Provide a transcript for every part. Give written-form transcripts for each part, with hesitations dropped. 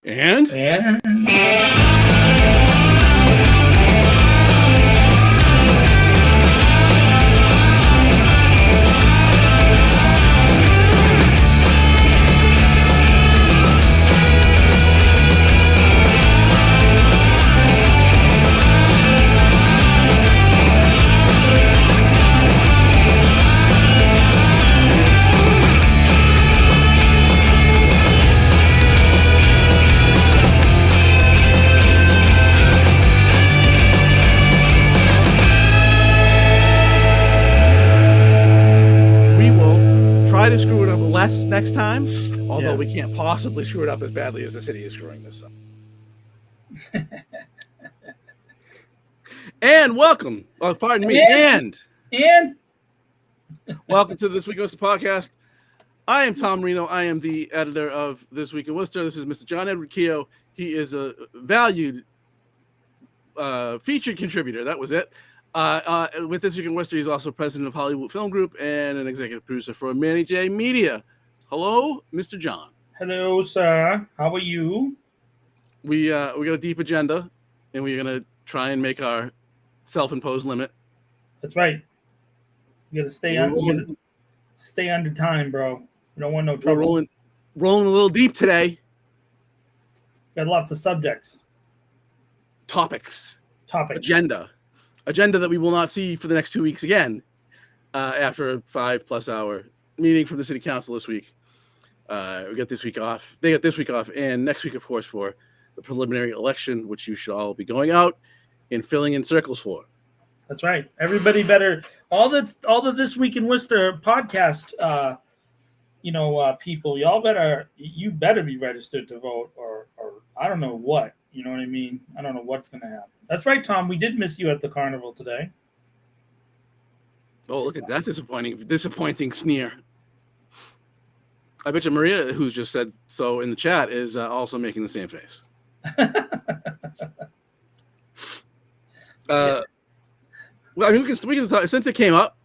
And? To screw it up less next time, although we can't possibly screw it up as badly as the city is screwing this up. And welcome, pardon me, and welcome to This Week in Worcester podcast. I am Tom Marino. I am the editor of This Week in Worcester. This is Mr. John Edward Keogh. He is a valued featured contributor. That was it. With This Week in Worcester, he's also president of Hollywood Film Group and an executive producer for Manny J Media. Hello, Mr. John. Hello, sir. How are you? We got a deep agenda, and we're gonna try and make our self-imposed limit. That's right. You gotta stay under time, bro. You don't want no trouble. We're rolling a little deep today. Got lots of subjects. Topics. Agenda that we will not see for the next 2 weeks again after a 5+ hour meeting from the city council this week. We get this week off. They get this week off, and next week, of course, for the preliminary election, which you should all be going out and filling in circles for. That's right. Everybody better all the This Week in Worcester podcast. People, you better be registered to vote, or I don't know what. You know what I mean? I don't know what's going to happen. That's right, Tom. We did miss you at the carnival today. Oh, look at that disappointing sneer. I bet you Maria, who's just said so in the chat, is also making the same face. Well, I mean, we can talk, since it came up.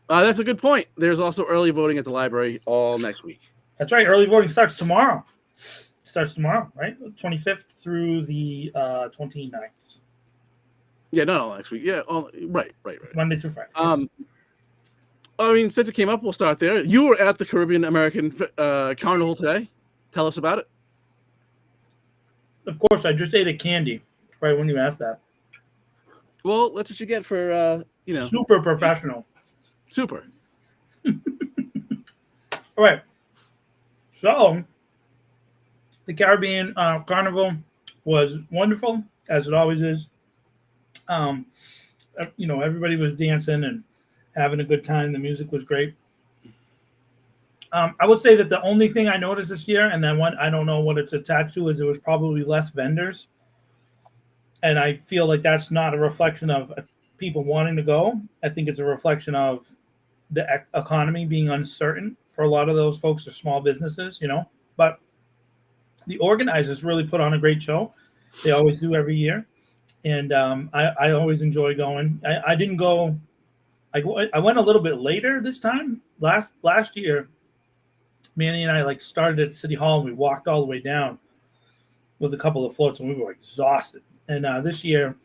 That's a good point. There's also early voting at the library all next week. That's right. Early voting starts tomorrow. Starts tomorrow, right? 25th through the 29th. Yeah, not all next week. Yeah, right. Monday through Friday. I mean, since it came up, we'll start there. You were at the Caribbean American Carnival today. Tell us about it. Of course, I just ate a candy right when you asked that. Well, that's what you get for, Super professional. Super. All right. So, the Caribbean Carnival was wonderful, as it always is. Everybody was dancing and having a good time. The music was great. I would say that the only thing I noticed this year, and then I don't know what it's attached to, is there was probably less vendors. And I feel like that's not a reflection of people wanting to go. I think it's a reflection of the economy being uncertain for a lot of those folks. Are small businesses, but the organizers really put on a great show. They always do every year. And I always enjoy going. I didn't go. I went a little bit later this time. Last year, Manny and I started at City Hall and we walked all the way down with a couple of floats and we were exhausted. And this year,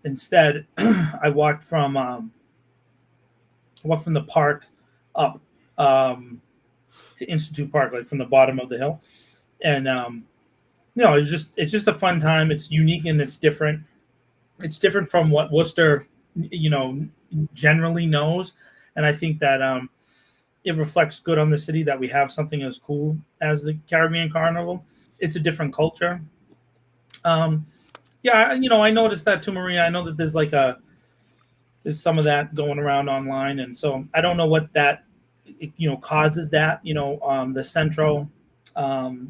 instead, I walked from the park up to Institute Park, from the bottom of the hill. And it's just a fun time. It's unique and it's different. It's different from what Worcester, generally knows. And I think that it reflects good on the city that we have something as cool as the Caribbean Carnival. It's a different culture. I noticed that too, Maria. I know that there's some of that going around online. And so I don't know what that, causes that. The Centro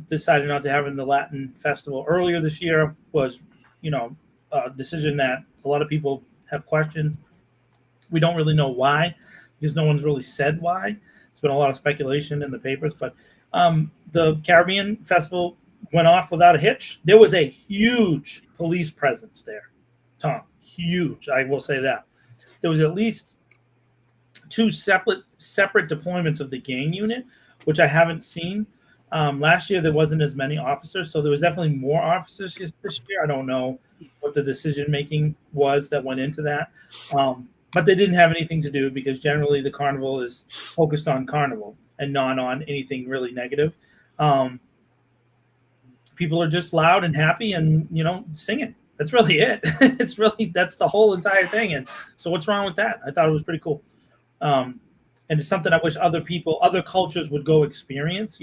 decided not to have in the Latin Festival earlier this year was, a decision that a lot of people have questioned. We don't really know why, because no one's really said why. It's been a lot of speculation in the papers, but the Caribbean Festival went off without a hitch. There was a huge police presence there, Tom. Huge, I will say that. There was at least 2 separate deployments of the gang unit, which I haven't seen. Last year there wasn't as many officers, so there was definitely more officers this year. I don't know what the decision making was that went into that, but they didn't have anything to do because generally the carnival is focused on carnival and not on anything really negative. People are just loud and happy and singing. That's really it. That's the whole entire thing. And so what's wrong with that? I thought it was pretty cool. And it's something I wish other cultures would go experience.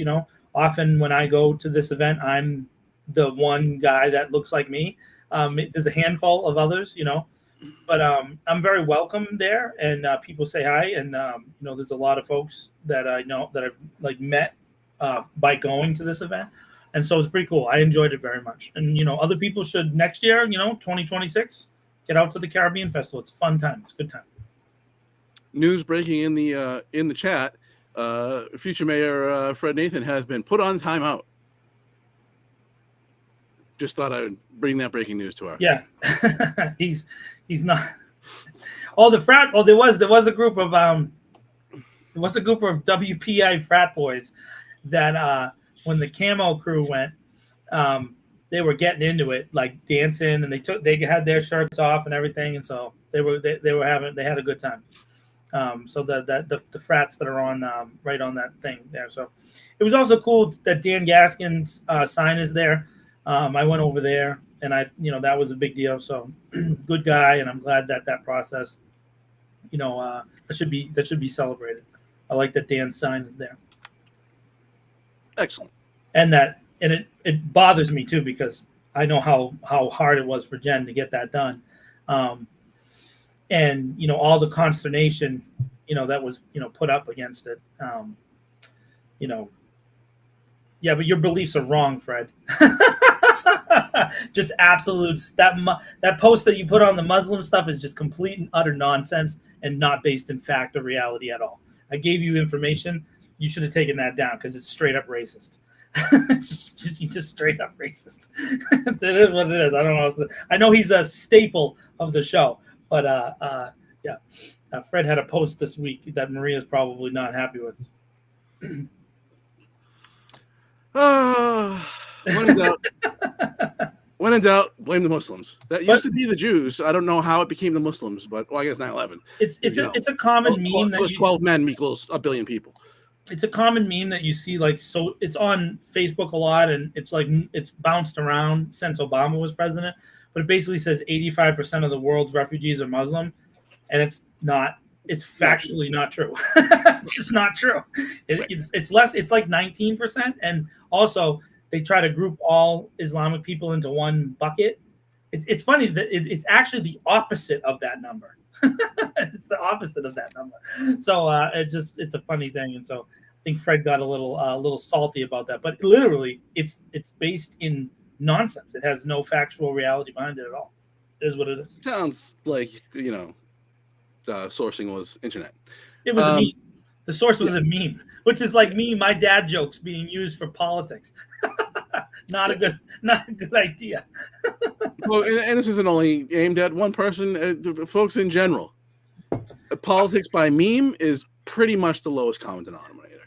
Often when I go to this event, I'm the one guy that looks like me. There's a handful of others, but I'm very welcome there, and people say hi, and there's a lot of folks that I know that I've met by going to this event, and so it's pretty cool. I enjoyed it very much, and other people should next year, 2026, get out to the Caribbean Festival. It's a fun time. It's a good time. News breaking in the chat. Future Mayor Fred Nathan has been put on timeout. Just thought I would bring that breaking news to our. Yeah, he's not. Oh, the frat. Oh, there was a group of WPI frat boys that when the camo crew went, they were getting into it, like dancing, and they had their shirts off and everything, and so they had a good time. So the frats that are on right on that thing there. So it was also cool that Dan Gaskin's sign is there. I went over there, and that was a big deal. So good guy, and I'm glad that process, that should be celebrated. I like that Dan's sign is there. Excellent. And it bothers me too, because I know how hard it was for Jen to get that done. And all the consternation, that was put up against it. Yeah, but your beliefs are wrong, Fred. Just absolute that post that you put on the Muslim stuff is just complete and utter nonsense and not based in fact or reality at all. I gave you information. You should have taken that down because it's straight up racist. It's just straight up racist. It is what it is. I don't know. I know he's a staple of the show, but yeah. Fred had a post this week that Maria's probably not happy with. When in doubt, blame the Muslims. That used to be the Jews. I don't know how it became the Muslims, but I guess 9/11. It's a common meme that 12 men equals a billion people. It's a common meme that you see, so it's on Facebook a lot, and it's bounced around since Obama was president. But it basically says 85% of the world's refugees are Muslim, and it's not. It's factually not true. It's just not true. It's less. It's like 19%, and also they try to group all Islamic people into one bucket. It's funny that it's actually the opposite of that number. It's the opposite of that number. So it's a funny thing, and so I think Fred got a little salty about that. But literally, it's based in nonsense. It has no factual reality behind it at all. It is what it is. Sounds like sourcing was internet. It was a meme. The source was a meme, which is like my dad jokes being used for politics. Not a good idea. Well, and this isn't only aimed at one person, folks in general. Politics by meme is pretty much the lowest common denominator.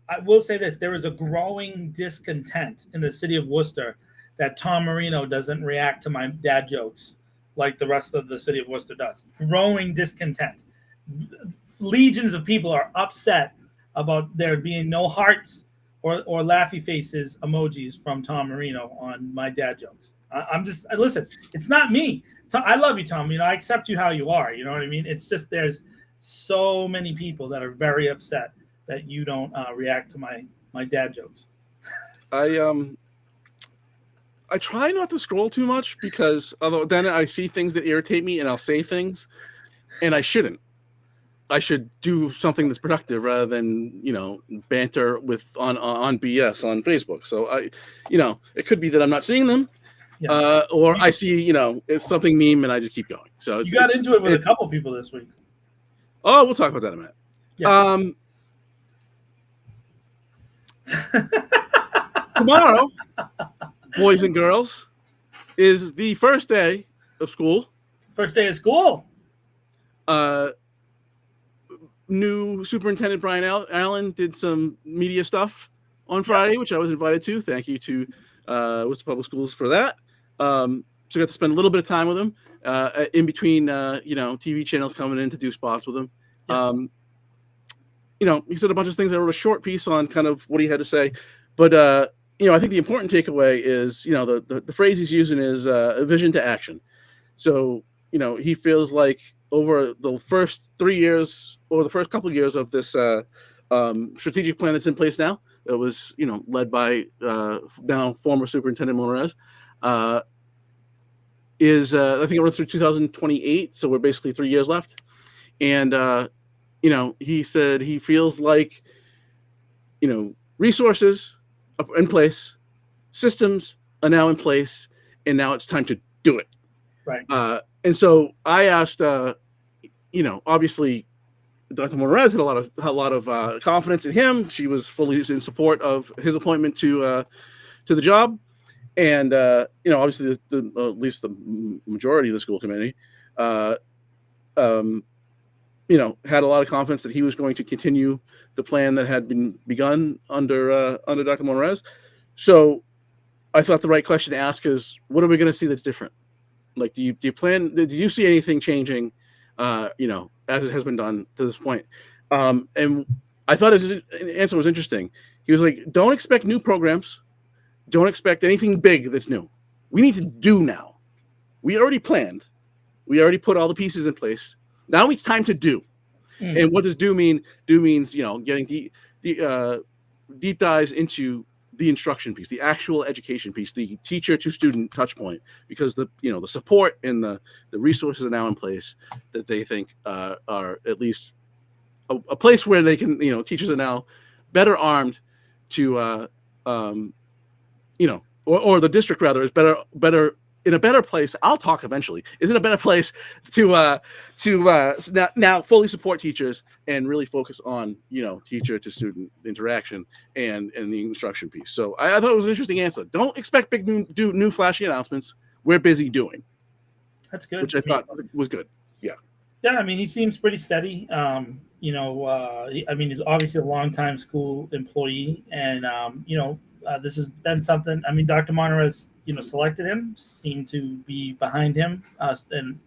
I will say this: there is a growing discontent in the city of Worcester that Tom Marino doesn't react to my dad jokes like the rest of the city of Worcester does. Growing discontent. Legions of people are upset about there being no hearts or laughy faces emojis from Tom Marino on my dad jokes. Listen, it's not me. I love you, Tom. I accept you how you are. You know what I mean? It's just there's so many people that are very upset that you don't react to my dad jokes. I try not to scroll too much because then I see things that irritate me and I'll say things, and I shouldn't. I should do something that's productive rather than banter on BS on Facebook. So it could be that I'm not seeing them, or I see it's something meme and I just keep going. So you got into it with a couple people this week. Oh, we'll talk about that in a minute. Yeah. Tomorrow, boys and girls, is the first day of school. First day of school. New superintendent Brian Allen did some media stuff on Friday, which I was invited to. Thank you to Worcester Public Schools for that. So I got to spend a little bit of time with him in between, TV channels coming in to do spots with him. Yeah. He said a bunch of things. I wrote a short piece on kind of what he had to say, but I think the important takeaway is, the phrase he's using is a vision to action. So, he feels like over the first 3 years or the first couple of years of this strategic plan that's in place now, that was, led by now former Superintendent Monterez, is I think it runs through 2028. So we're basically 3 years left. And, he said he feels like, resources are in place, systems are now in place, and now it's time to do it. Right. And so I asked, obviously, Dr. Monterez had a lot of confidence in him. She was fully in support of his appointment to the job, and obviously, at least the majority of the school committee, had a lot of confidence that he was going to continue the plan that had been begun under Dr. Monterez. So I thought the right question to ask is, what are we going to see that's different? Like, do you see anything changing, as it has been done to this point? And I thought his answer was interesting. He was like, don't expect new programs. Don't expect anything big that's new. We need to do now. We already planned. We already put all the pieces in place. Now it's time to do. Mm. And what does do mean? Do means, getting deep dives into the instruction piece, the actual education piece, the teacher to student touch point, because the support and the resources are now in place that they think are at least a place where they can, teachers are now better armed to, or the district rather is better in a better place. I'll talk eventually. Is in a better place to now fully support teachers and really focus on teacher to student interaction and the instruction piece. So I thought it was an interesting answer. Don't expect big new flashy announcements. We're busy doing. That's good. Which I thought was good. Yeah. Yeah, I mean, he seems pretty steady. He's obviously a longtime school employee, and this has been something. I mean, Dr. Monterez, selected him, seemed to be behind him, and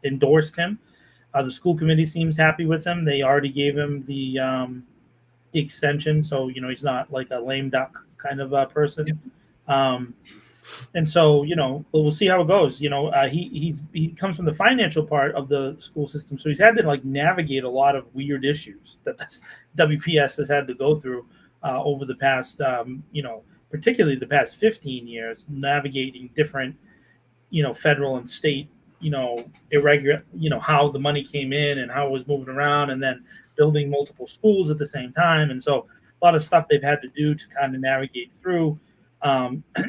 endorsed him. The school committee seems happy with him. They already gave him the extension, so he's not like a lame duck kind of person. And so we'll see how it goes. He comes from the financial part of the school system, so he's had to navigate a lot of weird issues that this WPS has had to go through over the past, particularly the past 15 years, navigating different, federal and state, irregular, how the money came in and how it was moving around, and then building multiple schools at the same time. And so a lot of stuff they've had to do to kind of navigate through.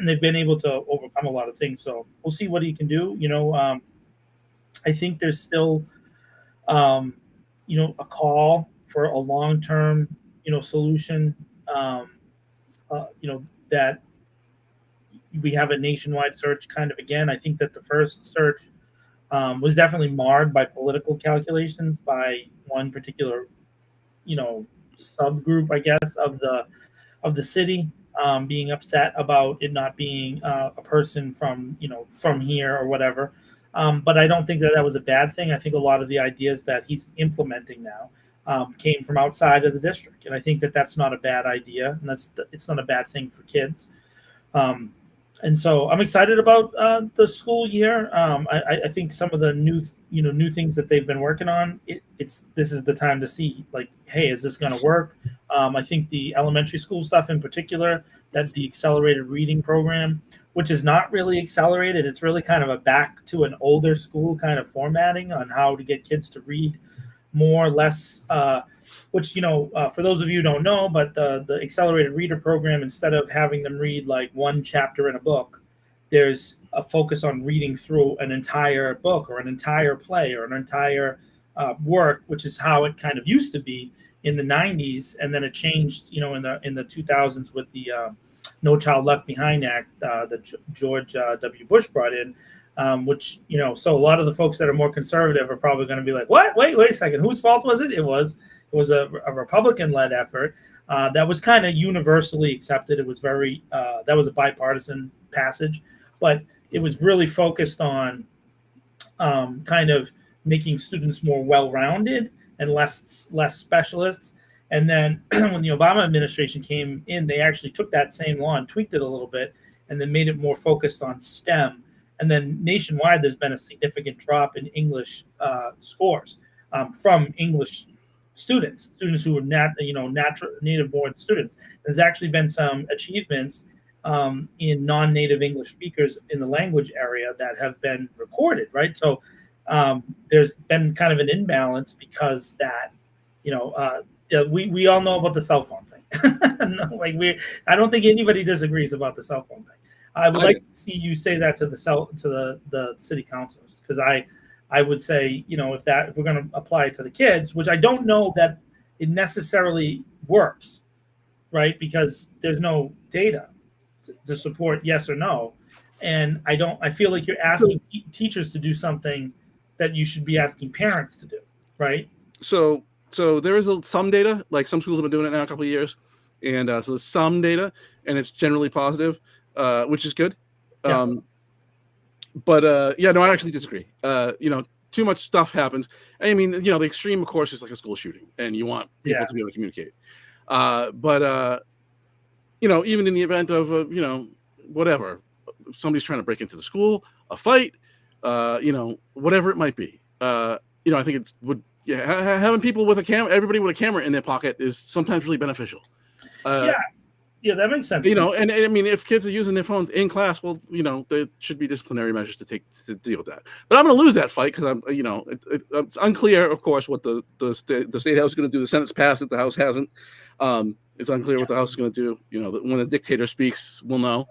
They've been able to overcome a lot of things. So we'll see what he can do. I think there's still, a call for a long-term, solution, that we have a nationwide search kind of again. I think that the first search was definitely marred by political calculations by one particular, subgroup, I guess, of the city. Being upset about it not being a person from here or whatever. But I don't think that was a bad thing. I think a lot of the ideas that he's implementing now came from outside of the district. And I think that that's not a bad idea. And it's not a bad thing for kids. And so I'm excited about the school year. I think some of the new things that they've been working on, this is the time to see, hey, is this going to work? I think the elementary school stuff in particular, that the accelerated reading program, which is not really accelerated, it's really kind of a back to an older school kind of formatting on how to get kids to read more or less, which, for those of you who don't know, but the accelerated reader program, instead of having them read one chapter in a book, there's a focus on reading through an entire book or an entire play or an entire work, which is how it kind of used to be in the 90s. And then it changed, in the 2000s with the No Child Left Behind Act that George W. Bush brought in. Which, so a lot of the folks that are more conservative are probably going to be like, what? Wait a second. Whose fault was it? It was a Republican-led effort. That was kind of universally accepted. It was very that was a bipartisan passage, but it was really focused on kind of making students more well-rounded and less specialists. And then when the Obama administration came in, they actually took that same law and tweaked it a little bit, and then made it more focused on STEM. And then nationwide, there's been a significant drop in English scores from English students who are native-born students. There's actually been some achievements in non-native English speakers in the language area that have been recorded, right? So there's been kind of an imbalance because that, we all know about the cell phone thing. I don't think anybody disagrees about the cell phone thing. I would like to see you say that to the city councilors, because I would say, if we're going to apply it to the kids, which I don't know that it necessarily works, right? Because there's no data to support yes or no. And I feel like you're asking teachers to do something that you should be asking parents to do, right? So there is some data, like some schools have been doing it now a couple of years. And so there's some data, and it's generally positive, which is good. Yeah. No, I actually disagree. Too much stuff happens. I mean, the extreme, of course, is like a school shooting, and you want people to be able to communicate. Even in the event of, whatever, somebody's trying to break into the school, a fight, whatever it might be. I think having people with a camera, everybody with a camera in their pocket is sometimes really beneficial. Yeah, that makes sense. And I mean, if kids are using their phones in class, well, there should be disciplinary measures to deal with that. But I'm going to lose that fight because it's unclear, of course, what the state house is going to do. The Senate's passed it, the House hasn't. It's unclear what the House is going to do. When the dictator speaks, we'll know.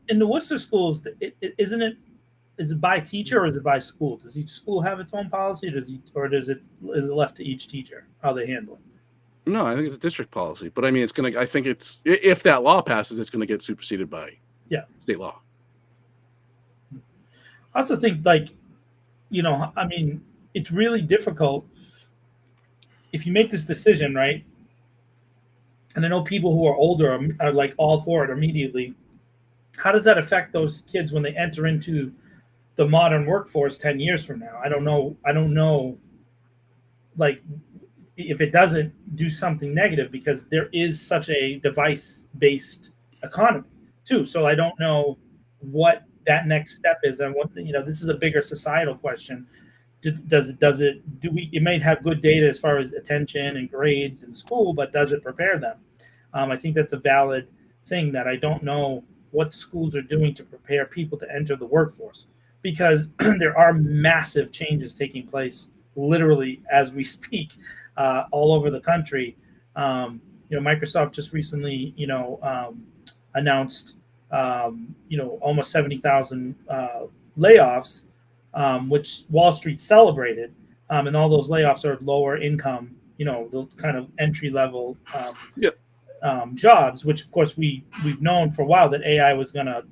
In the Worcester schools, is it by teacher or is it by school? Does each school have its own policy, is it left to each teacher how they handle it? No, I think it's a district policy, but I mean, I think if that law passes, it's going to get superseded by state law. I also think, it's really difficult if you make this decision, right? And I know people who are older are like all for it immediately. How does that affect those kids when they enter into the modern workforce 10 years from now? I don't know, if it doesn't do something negative, because there is such a device-based economy too. So I don't know what that next step is, and what this is a bigger societal question. It may have good data as far as attention and grades in school, but does it prepare them? I think that's a valid thing that I don't know what schools are doing to prepare people to enter the workforce, because there are massive changes taking place literally as we speak all over the country. Microsoft just recently, announced, almost 70,000 layoffs, which Wall Street celebrated. And all those layoffs are lower income, the kind of entry level jobs, which of course we've known for a while that AI was going to,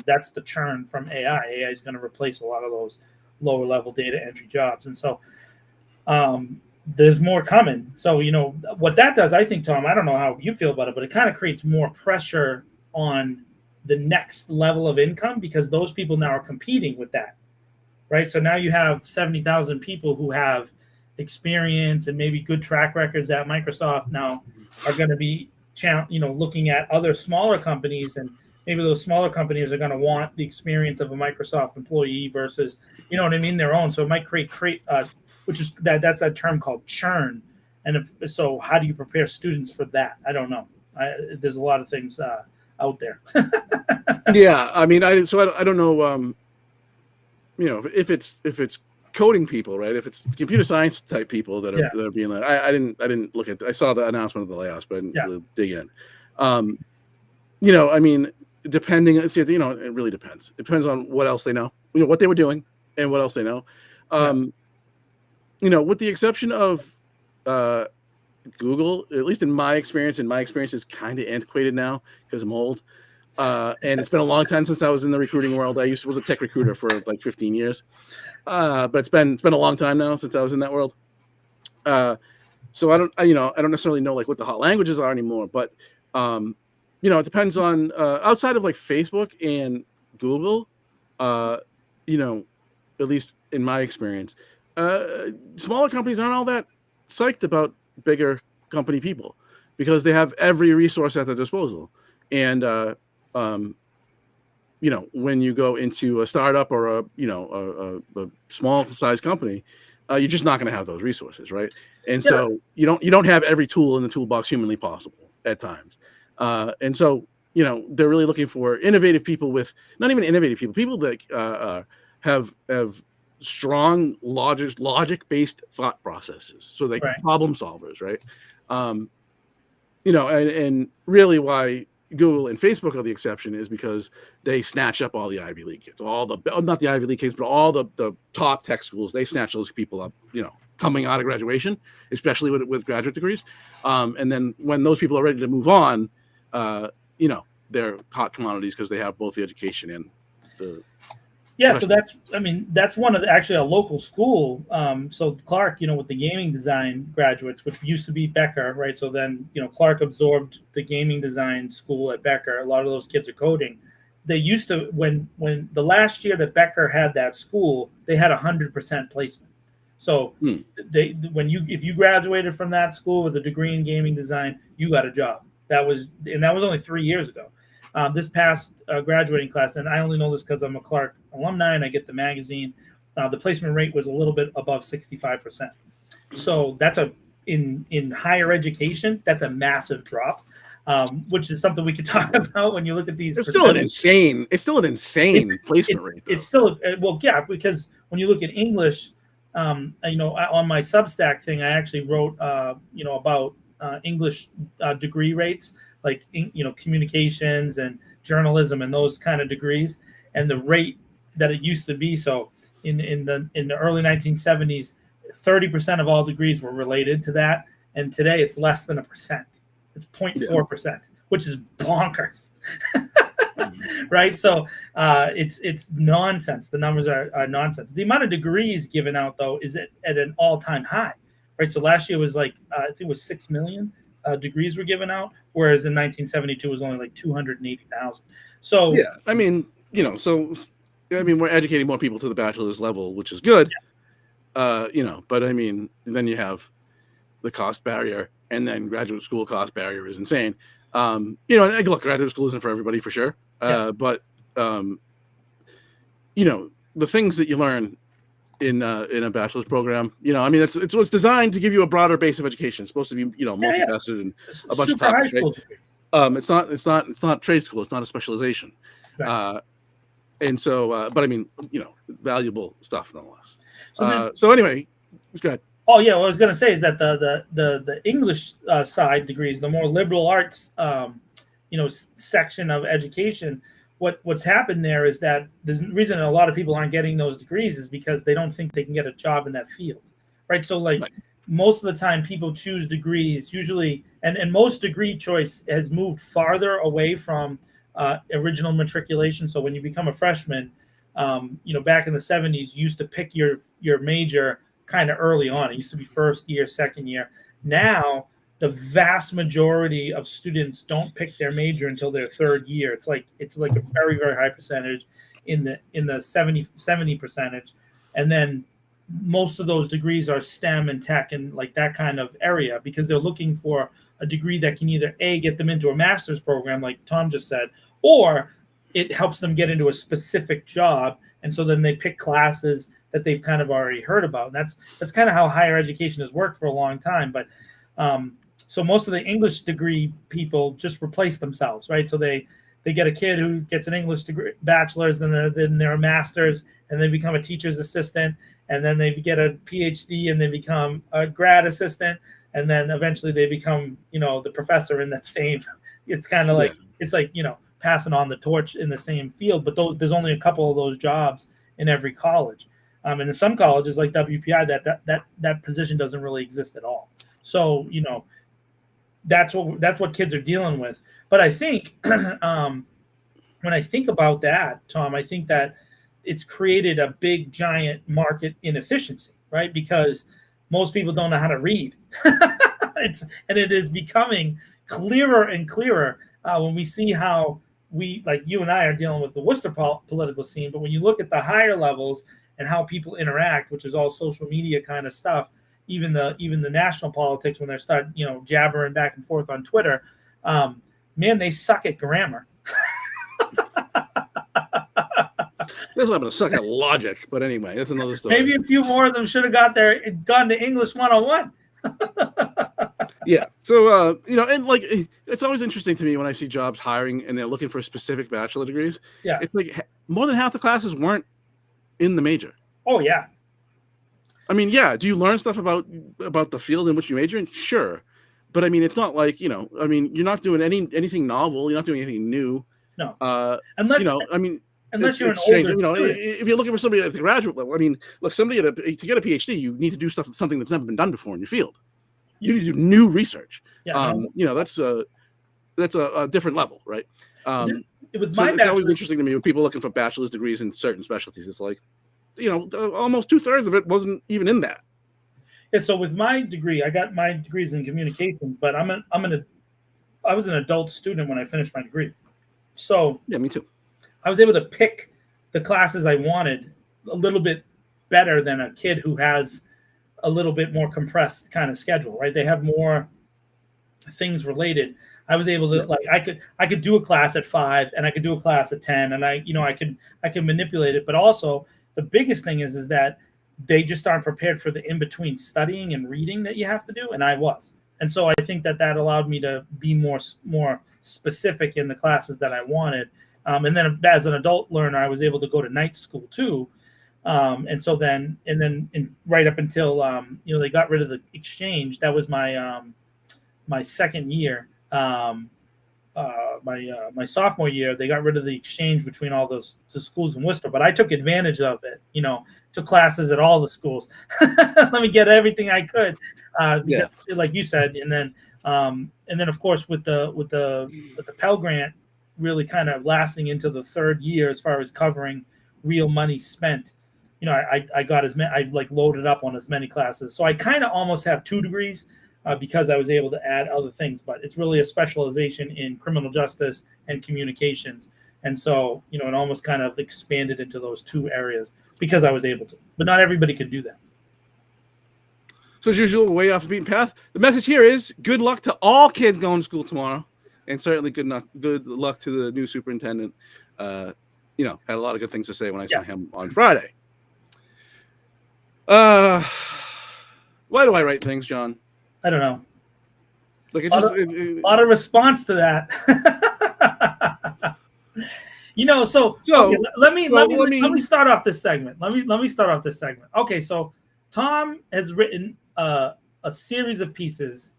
that's the churn from AI. AI is going to replace a lot of those lower level data entry jobs. And so, there's more coming. So, what that does, I think, Tom, I don't know how you feel about it, but it kind of creates more pressure on the next level of income, because those people now are competing with that, right? So now you have 70,000 people who have experience and maybe good track records at Microsoft now are going to be, looking at other smaller companies, and maybe those smaller companies are going to want the experience of a Microsoft employee versus, their own. So it might create which is that's that term called churn. And so how do you prepare students for that? I don't know. There's a lot of things out there. Yeah, I mean, I don't know. If it's coding people, right? If it's computer science type people that are being like, I didn't look at. I saw the announcement of the layoffs, but I didn't really dig in. I mean, depending, it really depends. It depends on what else they know, what they were doing, and what else they know. With the exception of Google, at least in my experience is kind of antiquated now because I'm old. And it's been a long time since I was in the recruiting world. I was a tech recruiter for like 15 years. But it's been a long time now since I was in that world. So I don't necessarily know like what the hot languages are anymore, but it depends on outside of like Facebook and Google, you know, at least in my experience, smaller companies aren't all that psyched about bigger company people because they have every resource at their disposal. And when you go into a startup or a small size company, you're just not going to have those resources, right? And so you don't have every tool in the toolbox humanly possible at times. And so they're really looking for innovative people with not even innovative people that have strong logic based thought processes, so like problem solvers, right? And really why Google and Facebook are the exception is because they snatch up all the Ivy League kids, not the Ivy League kids, but all the top tech schools. They snatch those people up, coming out of graduation, especially with graduate degrees. And then when those people are ready to move on, they're hot commodities because they have both the education and the. Yeah, so that's one of actually a local school. So Clark, with the gaming design graduates, which used to be Becker, right? So then, Clark absorbed the gaming design school at Becker. A lot of those kids are coding. They used to, when the last year that Becker had that school, they had 100% placement. So if you graduated from that school with a degree in gaming design, you got a job. That was only 3 years ago. This past graduating class, and I only know this because I'm a Clark alumni and I get the magazine, the placement rate was a little bit above 65%. So that's in higher education, that's a massive drop, which is something we could talk about when you look at these. It's still an insane placement rate, though. It's still, because when you look at English, on my Substack thing, I actually wrote, about English degree rates, like communications and journalism and those kind of degrees, and the rate that it used to be. So in the early 1970s, 30% of all degrees were related to that, and today it's less than 1%. It's 0.4%, which is bonkers. Right? So it's nonsense. The numbers are nonsense. The amount of degrees given out, though, is at an all-time high. Right? So last year was like I think it was 6 million degrees were given out, whereas in 1972 was only like 280,000. So we're educating more people to the bachelor's level, which is good. But then you have the cost barrier, and then graduate school cost barrier is insane. Look, graduate school isn't for everybody for sure. But the things that you learn in a bachelor's program, it's designed to give you a broader base of education. It's supposed to be, multifaceted and a bunch of topics. Right? It's not trade school. It's not a specialization. Exactly. And so, valuable stuff nonetheless. So anyway, go ahead. Oh yeah, what I was going to say is that the English side degrees, the more liberal arts, section of education, what's happened there is that the reason a lot of people aren't getting those degrees is because they don't think they can get a job in that field, right? So most of the time people choose degrees usually, and most degree choice has moved farther away from original matriculation. So when you become a freshman, back in the 70s, you used to pick your major kind of early on. It used to be first year, second year. Now the vast majority of students don't pick their major until their third year. It's like a very, very high percentage in the 70 percentage. And then most of those degrees are STEM and tech and like that kind of area, because they're looking for a degree that can either get them into a master's program, like Tom just said, or it helps them get into a specific job. And so then they pick classes that they've kind of already heard about. And that's kind of how higher education has worked for a long time. But so most of the English degree people just replace themselves, right? So they get a kid who gets an English degree, bachelor's, then they're a master's, and they become a teacher's assistant, and then they get a PhD, and they become a grad assistant, and then eventually they become, the professor in that same. It's kind of like it's like passing on the torch in the same field, but there's only a couple of those jobs in every college. And in some colleges like WPI, that position doesn't really exist at all. So that's what kids are dealing with. But I think when I think about that, Tom, I think that it's created a big giant market inefficiency, right? Because most people don't know how to read. And it is becoming clearer and clearer when we see how we, like you and I, are dealing with the Worcester political scene. But when you look at the higher levels and how people interact, which is all social media kind of stuff, even the national politics, when they start jabbering back and forth on Twitter, man, they suck at grammar. That's not going to suck at logic, but anyway, that's another story. Maybe a few more of them should have gone to English 101. Yeah. So, and like, it's always interesting to me when I see jobs hiring and they're looking for specific bachelor degrees. Yeah. It's like more than half the classes weren't in the major. Oh, yeah. I mean, yeah. Do you learn stuff about the field in which you major in? Sure. But I mean, it's not like, you're not doing anything novel. You're not doing anything new. No. Unless you're an older student. If you're looking for somebody at the graduate level, I mean, look, to get a PhD, you need to do something that's never been done before in your field. You need to do new research. Yeah, that's a different level, right? It's always interesting to me when people looking for bachelor's degrees in certain specialties. It's like, almost 2/3 of it wasn't even in that. Yeah, so with my degree, I got my degrees in communications, but I was an adult student when I finished my degree. So yeah, me too. I was able to pick the classes I wanted a little bit better than a kid who has a little bit more compressed kind of schedule, right? They have more things related. I was able to, like, I could do a class at 5 and I could do a class at 10, and I could manipulate it. But also the biggest thing is that they just aren't prepared for the in-between studying and reading that you have to do. And I was. And so I think that allowed me to be more specific in the classes that I wanted. And then as an adult learner, I was able to go to night school too. And right up until, they got rid of the exchange. That was my second year. My sophomore year, they got rid of the exchange between all the schools in Worcester, but I took advantage of it, took classes at all the schools. Let me get everything I could, like you said. And then of course with the Pell Grant really kind of lasting into the third year, as far as covering real money spent, I got I loaded up on as many classes. So I kind of almost have 2 degrees, because I was able to add other things, but it's really a specialization in criminal justice and communications. And so, it almost kind of expanded into those 2 areas because I was able to, but not everybody could do that. So as usual, way off the beaten path. The message here is good luck to all kids going to school tomorrow, and certainly good luck to the new superintendent. Had a lot of good things to say when I saw him on Friday. Why do I write things, John? I don't know. Like a lot of response to that. Let me start off this segment. Let me start off this segment. Okay, so Tom has written a series of pieces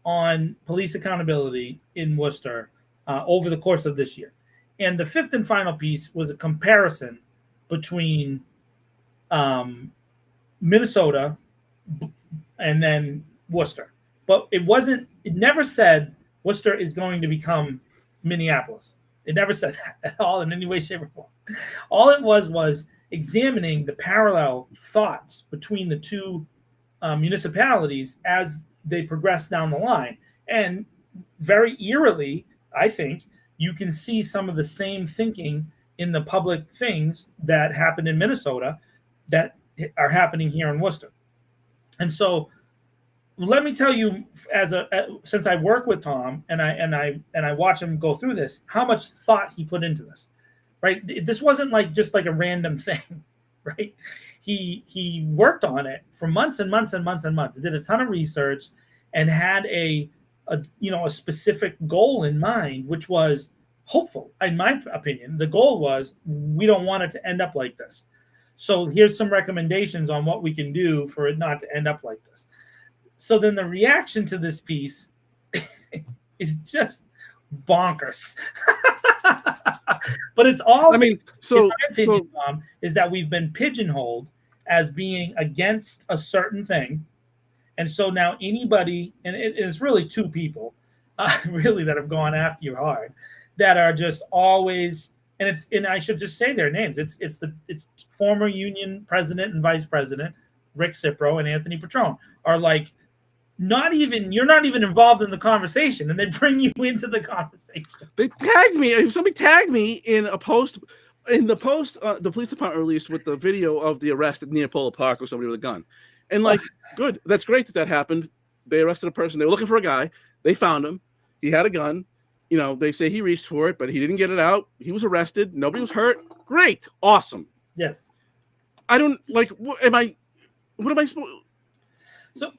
on police accountability in Worcester over the course of this year, and the 5th and final piece was a comparison between Minnesota and then Worcester. But it never said Worcester is going to become Minneapolis. It never said that at all in any way, shape, or form. All it was examining the parallel thoughts between the 2 municipalities as they progress down the line. And very eerily, I think, you can see some of the same thinking in the public things that happened in Minnesota that are happening here in Worcester. And so let me tell you, since I work with Tom and I watch him go through this, how much thought he put into this, right? This wasn't just like a random thing, right? He worked on it for months and months and months and months. He did a ton of research and had a specific goal in mind, which was hopeful. In my opinion, the goal was, we don't want it to end up like this. So here's some recommendations on what we can do for it not to end up like this. So then the reaction to this piece is just bonkers. But it's all, in my opinion, Tom, is that we've been pigeonholed as being against a certain thing. And so now anybody, and it's really 2 people really that have gone after you hard, that are just always, and I should just say their names. It's former union president and vice president Rick Cipro and Anthony Petrone are like, you're not even involved in the conversation, and they bring you into the conversation. They tagged me. Somebody tagged me in a post. In the post, the police department released with the video of the arrest at Neapolo Park with somebody with a gun. And like, good. That's great that happened. They arrested a person. They were looking for a guy. They found him. He had a gun. You know, they say he reached for it, but he didn't get it out. He was arrested. Nobody was hurt. Great. Awesome. Yes. I don't like, what am I supposed So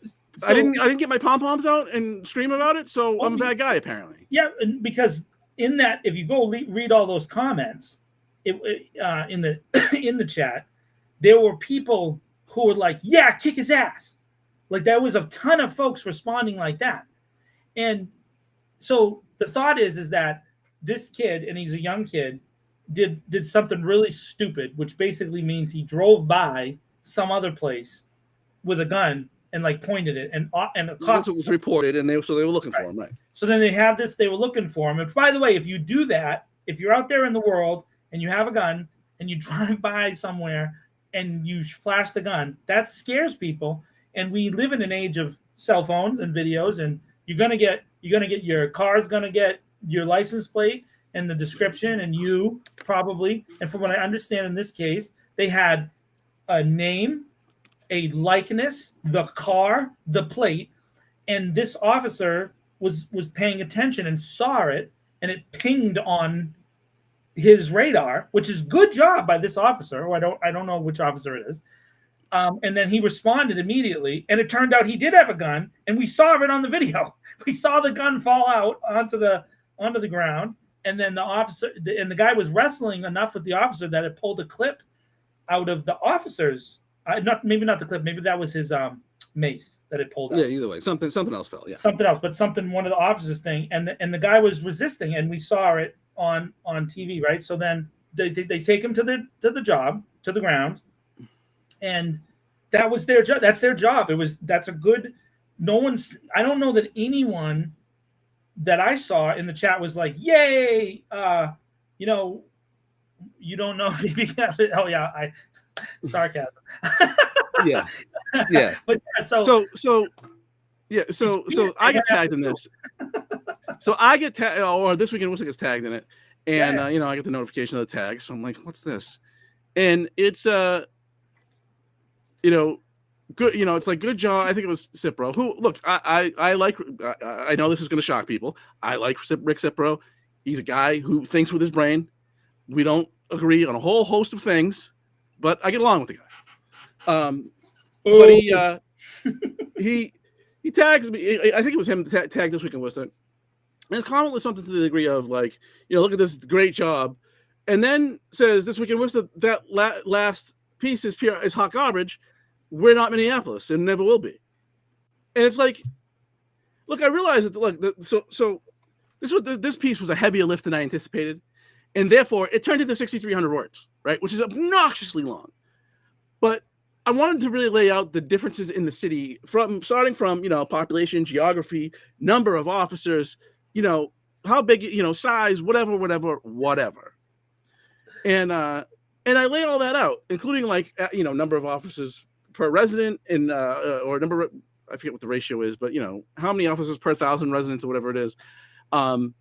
I didn't get my pom-poms out and scream about it. So I'm a bad guy, apparently. Yeah. Because in that, if you go read all those comments, in the chat, there were people who were like, yeah, kick his ass. Like there was a ton of folks responding like that. And so the thought is that this kid, and he's a young kid, did something really stupid, which basically means he drove by some other place with a gun and like pointed it, and a cop. That's what was reported, and they were looking for him, right? So then they have this. They were looking for him. And by the way, if you do that, if you're out there in the world and you have a gun and you drive by somewhere and you flash the gun, that scares people. And we live in an age of cell phones and videos, and you're gonna get your car's gonna get your license plate and the description, and you probably. And from what I understand in this case, they had a name, a likeness, the car, the plate, and this officer was paying attention and saw it, and it pinged on his radar, which is good job by this officer. Or I don't know which officer it is. And then he responded immediately, and it turned out he did have a gun, and we saw it on the video. We saw the gun fall out onto the ground, and then the guy was wrestling enough with the officer that it pulled a clip out of the officer's. Maybe not the clip. Maybe that was his mace that it pulled out. Yeah, either way, something else fell. Yeah, something else, but one of the officers' thing, and the guy was resisting, and we saw it on TV, right? So then they take him to the ground, and that was their job. That's their job. That's a good. I don't know that anyone that I saw in the chat was like, "Yay!" You don't know. Oh yeah, sarcasm. yeah. But so I get tagged in this. So I get tagged, or this weekend Worcester gets tagged in it, and I get the notification of the tag. So I'm like, what's this? And it's good. It's like, good job. I think it was Cipro. Who, look, I like. I know this is going to shock people. I like Rick Cipro. He's a guy who thinks with his brain. We don't agree on a whole host of things, but I get along with the guy. But he tags me. I think it was him tagged this week in Worcester. And his comment was something to the degree of like, look at this great job, and then says this week in Worcester that last piece is hot garbage. We're not Minneapolis and never will be. And it's like, look, I realize that so this piece was a heavier lift than I anticipated, and therefore it turned into 6,300 words, right, which is obnoxiously long. But I wanted to really lay out the differences in the city starting from population, geography, number of officers, how big, size, whatever. And I lay all that out, including number of officers per resident and or number of, I forget what the ratio is, but how many officers per 1,000 residents or whatever it is, and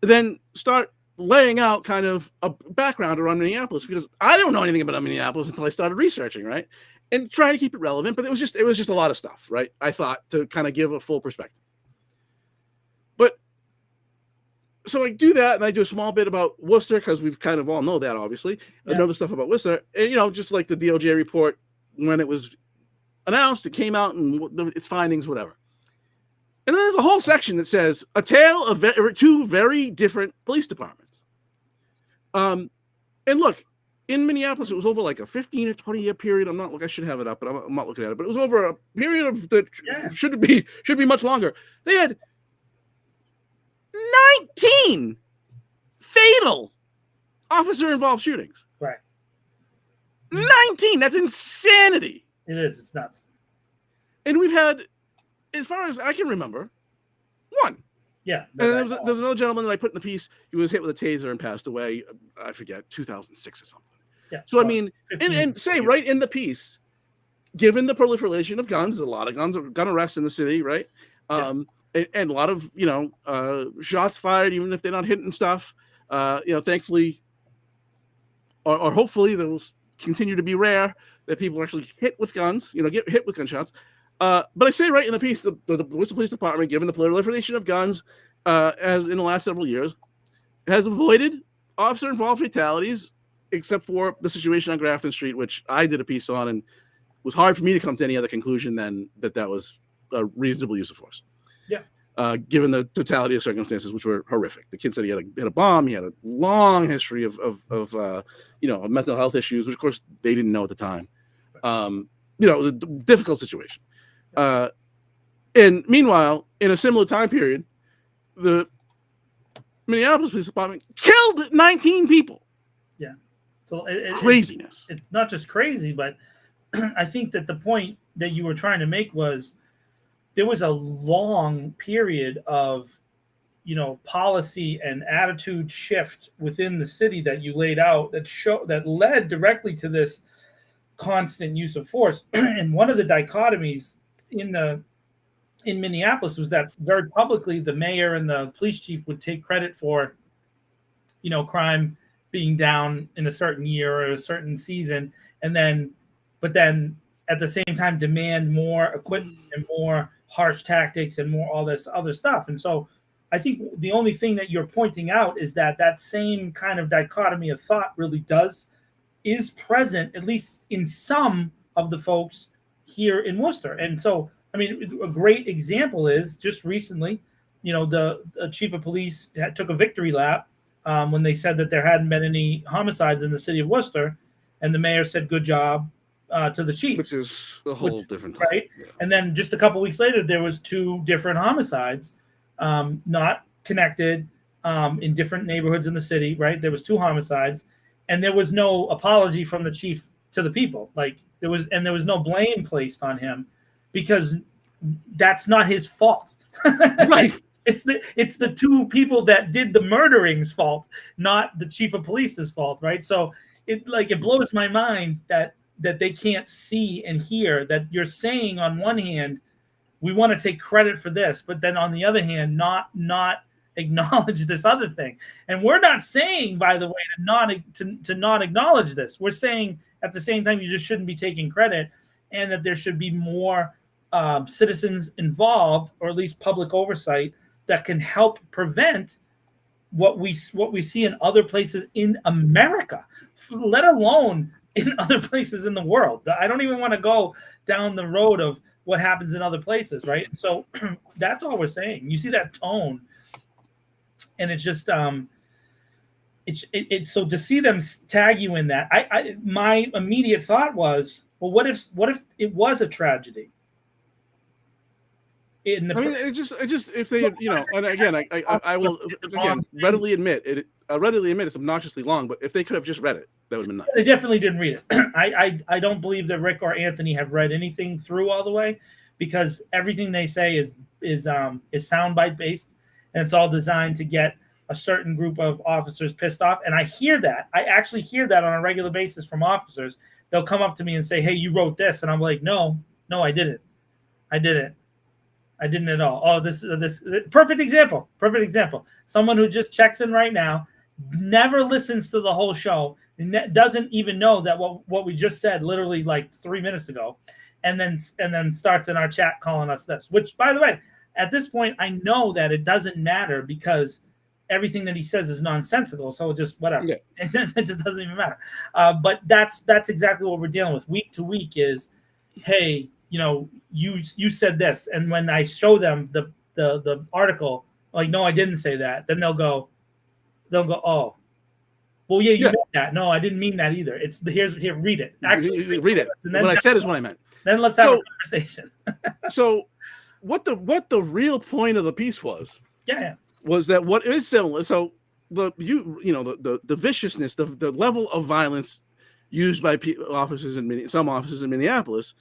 then start laying out kind of a background around Minneapolis, because I don't know anything about Minneapolis until I started researching, right, and trying to keep it relevant. But it was just a lot of stuff, right? I thought, to kind of give a full perspective. But so I do that, and I do a small bit about Worcester, because we've kind of all know that, obviously. Yeah. I know the stuff about Worcester, and just like the DOJ report when it was announced, it came out and its findings, whatever. And then there's a whole section that says a tale of two very different police departments. And look, in Minneapolis, it was over like a 15 or 20 year period. I should have it up, but I'm not looking at it. But it was over a period that should be much longer. They had 19 fatal officer-involved shootings. Right. 19. That's insanity. It is. It's nuts. And we've had, as far as I can remember, one. Yeah. And there was another gentleman that I put in the piece. He was hit with a taser and passed away. I forget, 2006 or something. Yeah. So I mean, 15 and say right in the piece, given the proliferation of guns, a lot of gun arrests in the city, right? And a lot of shots fired, even if they're not hitting stuff. Thankfully, or hopefully, those continue to be rare that people are actually hit with guns. Get hit with gunshots. But I say right in the piece, the Worcester Police Department, given the proliferation of guns, as in the last several years, has avoided officer-involved fatalities, except for the situation on Grafton Street, which I did a piece on, and it was hard for me to come to any other conclusion than that was a reasonable use of force. Yeah. Given the totality of circumstances, which were horrific. The kid said he had a bomb. He had a long history of mental health issues, which of course they didn't know at the time. It was a difficult situation. And meanwhile, in a similar time period, the Minneapolis Police Department killed 19 people. Yeah. So craziness. It's not just crazy, but I think that the point that you were trying to make was there was a long period of, policy and attitude shift within the city that you laid out that led directly to this constant use of force. And one of the dichotomies in Minneapolis was that very publicly the mayor and the police chief would take credit for, crime being down in a certain year or a certain season, but then at the same time demand more equipment and more harsh tactics and more all this other stuff. And so I think the only thing that you're pointing out is that same kind of dichotomy of thought really is present, at least in some of the folks here in Worcester. And so, I mean, a great example is just recently, the chief of police took a victory lap when they said that there hadn't been any homicides in the city of Worcester, and the mayor said, "Good job," to the chief, which is a whole different thing. Right? Yeah. And then just a couple weeks later, there was 2 different homicides, not connected, in different neighborhoods in the city. Right? There was 2 homicides, and there was no apology from the chief to the people. There was no blame placed on him, because that's not his fault. Right. It's the 2 people that did the murdering's fault, not the chief of police's fault. Right? So it blows my mind that they can't see and hear that you're saying on one hand, we want to take credit for this, but then on the other hand, not acknowledge this other thing. And we're not saying, by the way, to not acknowledge this. We're saying at the same time, you just shouldn't be taking credit, and that there should be more citizens involved, or at least public oversight that can help prevent what we see in other places in America, let alone in other places in the world. I don't even want to go down the road of what happens in other places, right? So that's all we're saying. You see that tone, and it's just it's so to see them tag you in that. My immediate thought was, well, what if it was a tragedy? It's just if they, and again, I will again readily admit it. Readily admit it's obnoxiously long, but if they could have just read it, that would have been nice. They definitely didn't read it. I don't believe that Rick or Anthony have read anything through all the way, because everything they say is soundbite based, and it's all designed to get a certain group of officers pissed off. And I hear that. I actually hear that on a regular basis from officers. They'll come up to me and say, "Hey, you wrote this," and I'm like, "No, I didn't. I didn't at all." Oh, this perfect example. Someone who just checks in right now, never listens to the whole show, doesn't even know that what we just said literally 3 minutes ago, and then starts in our chat calling us this. Which, by the way, at this point, I know that it doesn't matter, because everything that he says is nonsensical. So just whatever. Yeah. It just doesn't even matter. But that's exactly what we're dealing with week to week. Is, hey, you said this, and when I show them the article, no, I didn't say that, then they'll go, oh, well, yeah, you meant that. No, I didn't mean that either. It's here, read it. Actually, read it. What I said is what I meant. Then let's have a conversation. So, what the real point of the piece was? Yeah. Was that what is similar? So the viciousness, the level of violence used by officers some officers in Minneapolis,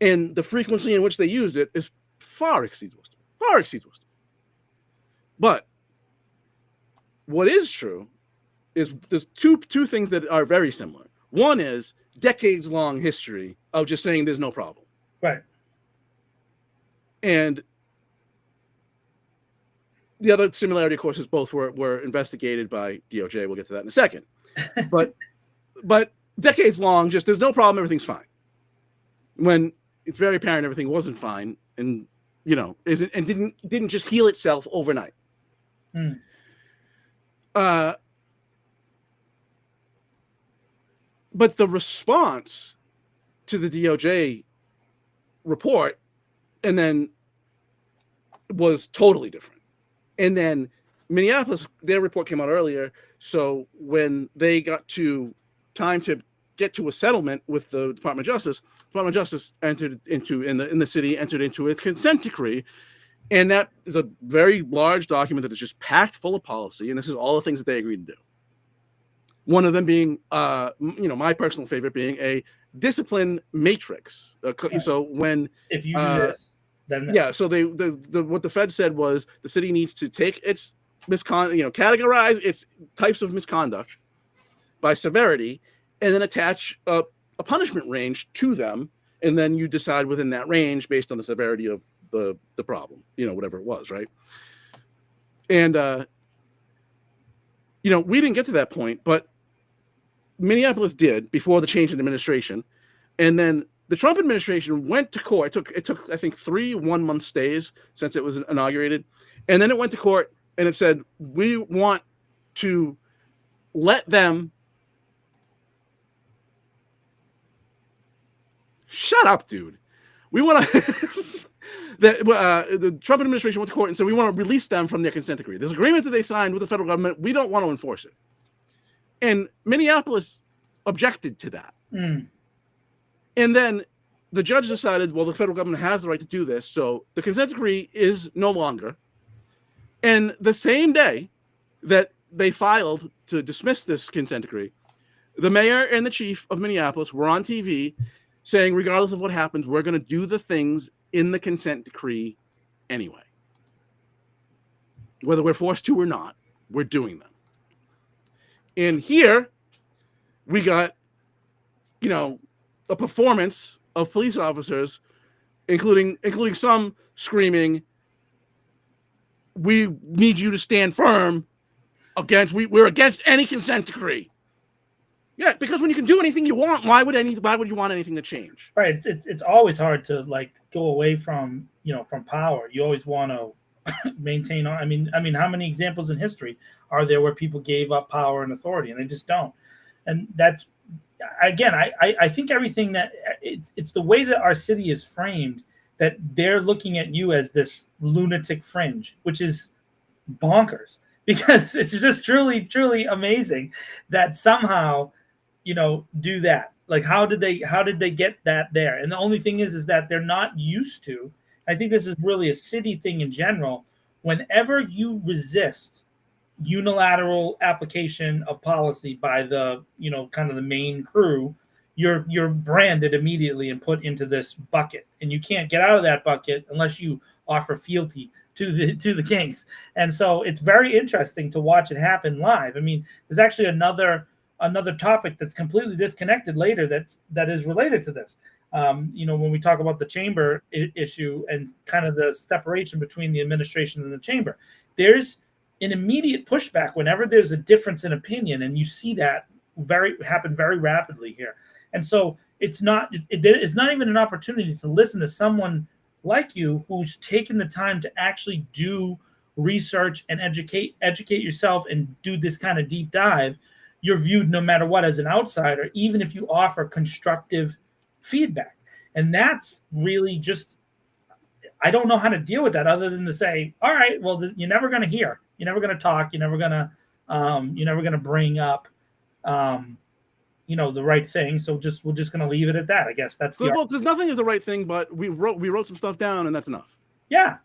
and the frequency in which they used it is far exceeds Worcester. But what is true is there's two things that are very similar. One is decades-long history of just saying there's no problem. Right. And the other similarity, of course, is both were investigated by DOJ. We'll get to that in a second. But decades long, just there's no problem, everything's fine. When it's very apparent everything wasn't fine, and didn't just heal itself overnight. But the response to the DOJ report, and then was totally different. And then Minneapolis, their report came out earlier. So when they got to time to get to a settlement with the Department of Justice entered into in the city entered into a consent decree, and that is a very large document that is just packed full of policy. And this is all the things that they agreed to do. One of them being, my personal favorite being a discipline matrix. So if you do this. Yeah, so what the Fed said was the city needs to take its categorize its types of misconduct by severity, and then attach a punishment range to them, and then you decide within that range based on the severity of the problem, whatever it was, right? And we didn't get to that point, but Minneapolis did before the change in administration, and then the Trump administration went to court. It took I think 3 1-month stays since it was inaugurated, and then it went to court and it said, we want to let them shut up, dude. We want to the Trump administration went to court and said we want to release them from their consent decree. There's an agreement that they signed with the federal government. We don't want to enforce it, and Minneapolis objected to that. And then the judge decided, well, the federal government has the right to do this, so the consent decree is no longer. And the same day that they filed to dismiss this consent decree, the mayor and the chief of Minneapolis were on TV saying, regardless of what happens, we're going to do the things in the consent decree anyway. Whether we're forced to or not, we're doing them. And here we got, a performance of police officers, including some screaming, we need you to stand firm we're against any consent decree. Yeah, because when you can do anything you want, why would you want anything to change? Right. It's always hard to go away from from power. You always want to maintain. I mean, how many examples in history are there where people gave up power and authority and they just don't? And that's, again, I think everything that it's the way that our city is framed, that they're looking at you as this lunatic fringe, which is bonkers, because it's just truly, truly amazing that somehow, do that. Like, how did they get that there? And the only thing is that they're not used to. I think this is really a city thing in general. Whenever you resist unilateral application of policy by the kind of the main crew, you're branded immediately and put into this bucket, and you can't get out of that bucket unless you offer fealty to the Kings. And so it's very interesting to watch it happen live. I mean, there's actually another topic that's completely disconnected later that is related to this. When we talk about the chamber issue and kind of the separation between the administration and the chamber, there's an immediate pushback whenever there's a difference in opinion, and you see that happen very rapidly here. And so it's not even an opportunity to listen to someone like you who's taken the time to actually do research and educate yourself and do this kind of deep dive. You're viewed, no matter what, as an outsider, even if you offer constructive feedback. And that's really just, I don't know how to deal with that other than to say, all right, well, you're never going to hear. You're never going to talk. You're never going to bring up, the right thing. So we're just going to leave it at that. I guess that's because nothing is the right thing, but we wrote some stuff down, and that's enough. Yeah,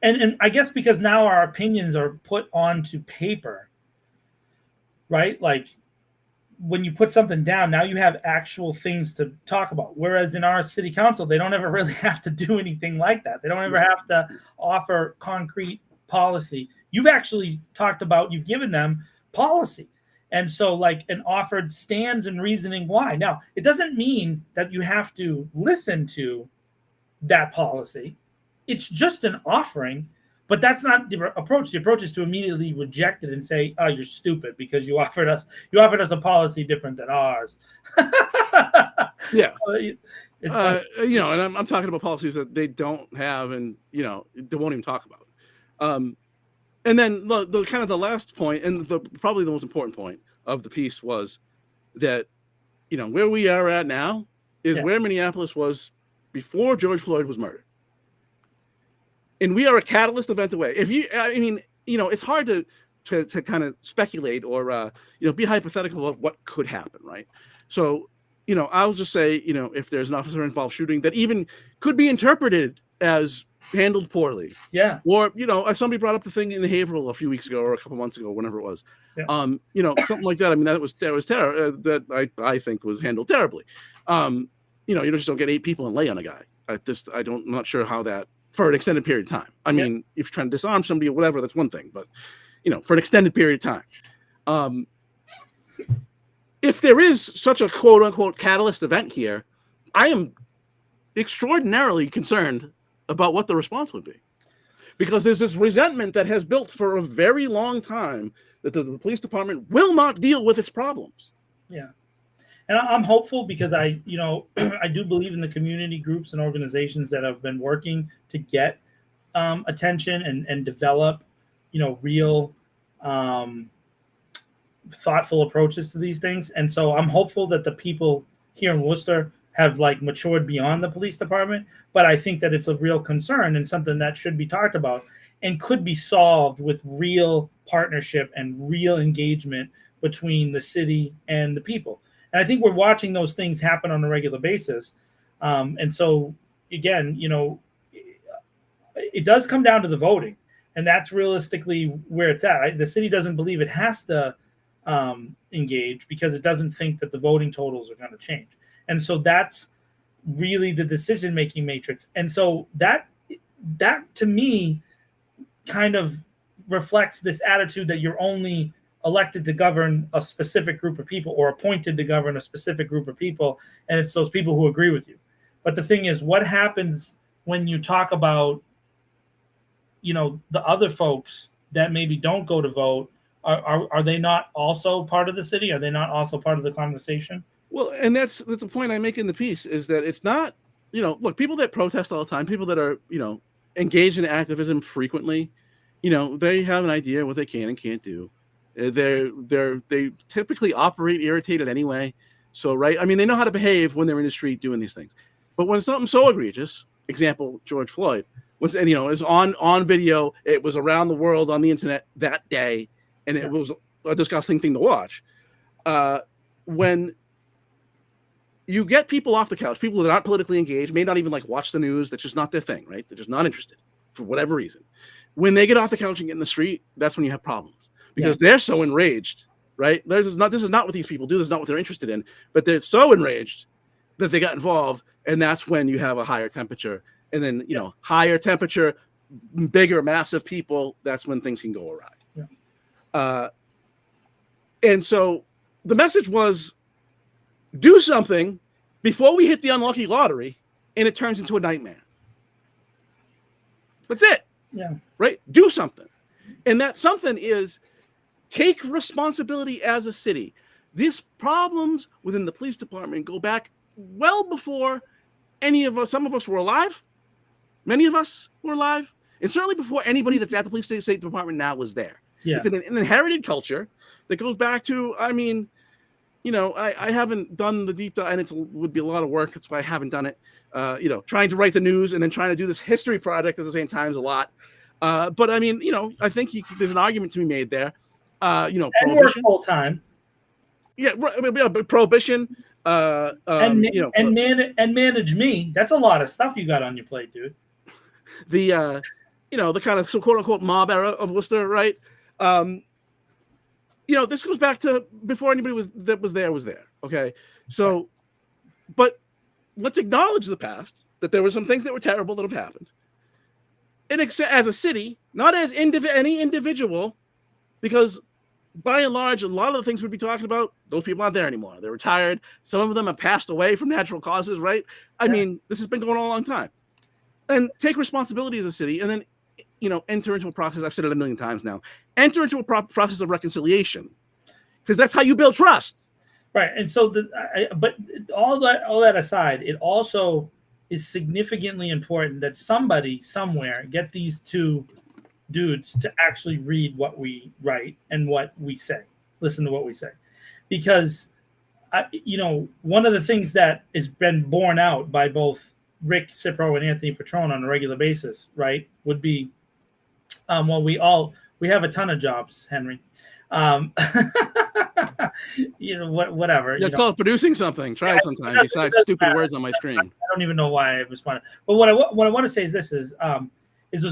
and I guess because now our opinions are put onto paper, right? Like, when you put something down, now you have actual things to talk about. Whereas in our city council, they don't ever really have to do anything like that. They don't ever have to offer concrete policy. You've actually talked about, you've given them policy. And so like, and offered stands and reasoning why. Now, it doesn't mean that you have to listen to that policy. It's just an offering, but that's not the approach. The approach is to immediately reject it and say, "Oh, you're stupid because you offered us a policy different than ours." Yeah. So and I'm talking about policies that they don't have, and they won't even talk about. And then the kind of the last point, and probably the most important point of the piece was that, where we are at now is where Minneapolis was before George Floyd was murdered. And we are a catalyst event away. It's hard to kind of speculate or, be hypothetical of what could happen, right? So, I'll just say, if there's an officer involved shooting that even could be interpreted as handled poorly. Yeah. Or, somebody brought up the thing in Haverhill a few weeks ago or a couple months ago, whenever it was. Yeah. Something like that. I mean, that was that I think was handled terribly. You just don't get 8 people and lay on a guy. I'm not sure how that for an extended period of time. I mean, if you're trying to disarm somebody or whatever, that's one thing, but for an extended period of time. If there is such a quote unquote catalyst event here, I am extraordinarily concerned about what the response would be, because there's this resentment that has built for a very long time that the police department will not deal with its problems. Yeah. And I'm hopeful because I do believe in the community groups and organizations that have been working to get attention and develop, real thoughtful approaches to these things. And so I'm hopeful that the people here in Worcester have matured beyond the police department, but I think that it's a real concern and something that should be talked about and could be solved with real partnership and real engagement between the city and the people. And I think we're watching those things happen on a regular basis. And so again, it does come down to the voting, and that's realistically where it's at. The city doesn't believe it has to engage because it doesn't think that the voting totals are going to change. And so that's really the decision-making matrix. And so that to me kind of reflects this attitude that you're only elected to govern a specific group of people or appointed to govern a specific group of people. And it's those people who agree with you. But the thing is, what happens when you talk about, the other folks that maybe don't go to vote? Are they not also part of the city? Are they not also part of the conversation? Well, and that's a point I make in the piece, is that it's not, look, people that protest all the time, people that are, engaged in activism frequently, they have an idea what they can and can't do. They typically operate irritated anyway. So, right. I mean, they know how to behave when they're in the street doing these things. But when something so egregious, example, George Floyd, is on video, it was around the world on the internet that day, and it was a disgusting thing to watch. When you get people off the couch, people that aren't politically engaged, may not even watch the news. That's just not their thing, right? They're just not interested for whatever reason. When they get off the couch and get in the street, that's when you have problems, because they're so enraged, right? This is not what these people do. This is not what they're interested in, but they're so enraged that they got involved. And that's when you have a higher temperature, and then, higher temperature, bigger, massive people. That's when things can go awry. Yeah. And so the message was, do something before we hit the unlucky lottery and it turns into a nightmare. That's it. Yeah. Right? Do something. And that something is take responsibility as a city. These problems within the police department go back well before any of us. Some of us were alive. Many of us were alive. And certainly before anybody that's at the police state department now was there. Yeah. It's an inherited culture that goes back to, I haven't done the deep dive, and it would be a lot of work. That's why I haven't done it. Trying to write the news and then trying to do this history project at the same time is a lot. But I mean, I think there's an argument to be made there. And work full time. Yeah, prohibition. And manage me. That's a lot of stuff you got on your plate, dude. The the kind of quote unquote mob era of Worcester, right? This goes back to before anybody was there. Okay. So, but let's acknowledge the past, that there were some things that were terrible that have happened. And as a city, not as any individual, because by and large, a lot of the things we'd be talking about, those people aren't there anymore. They're retired. Some of them have passed away from natural causes, right? I mean, this has been going on a long time. And take responsibility as a city, and then, enter into a process. I've said it a million times now. Enter into a process of reconciliation, because that's how you build trust. Right. And so, but all that aside, it also is significantly important that somebody somewhere get these two dudes to actually read what we write and what we say, listen to what we say, because one of the things that has been borne out by both Rick Cipro and Anthony Petrone on a regular basis, right, would be, we have a ton of jobs, Henry. Whatever. It's called producing something. Try it sometime besides stupid words on my screen. I don't even know why I responded. But what I want to say is this: is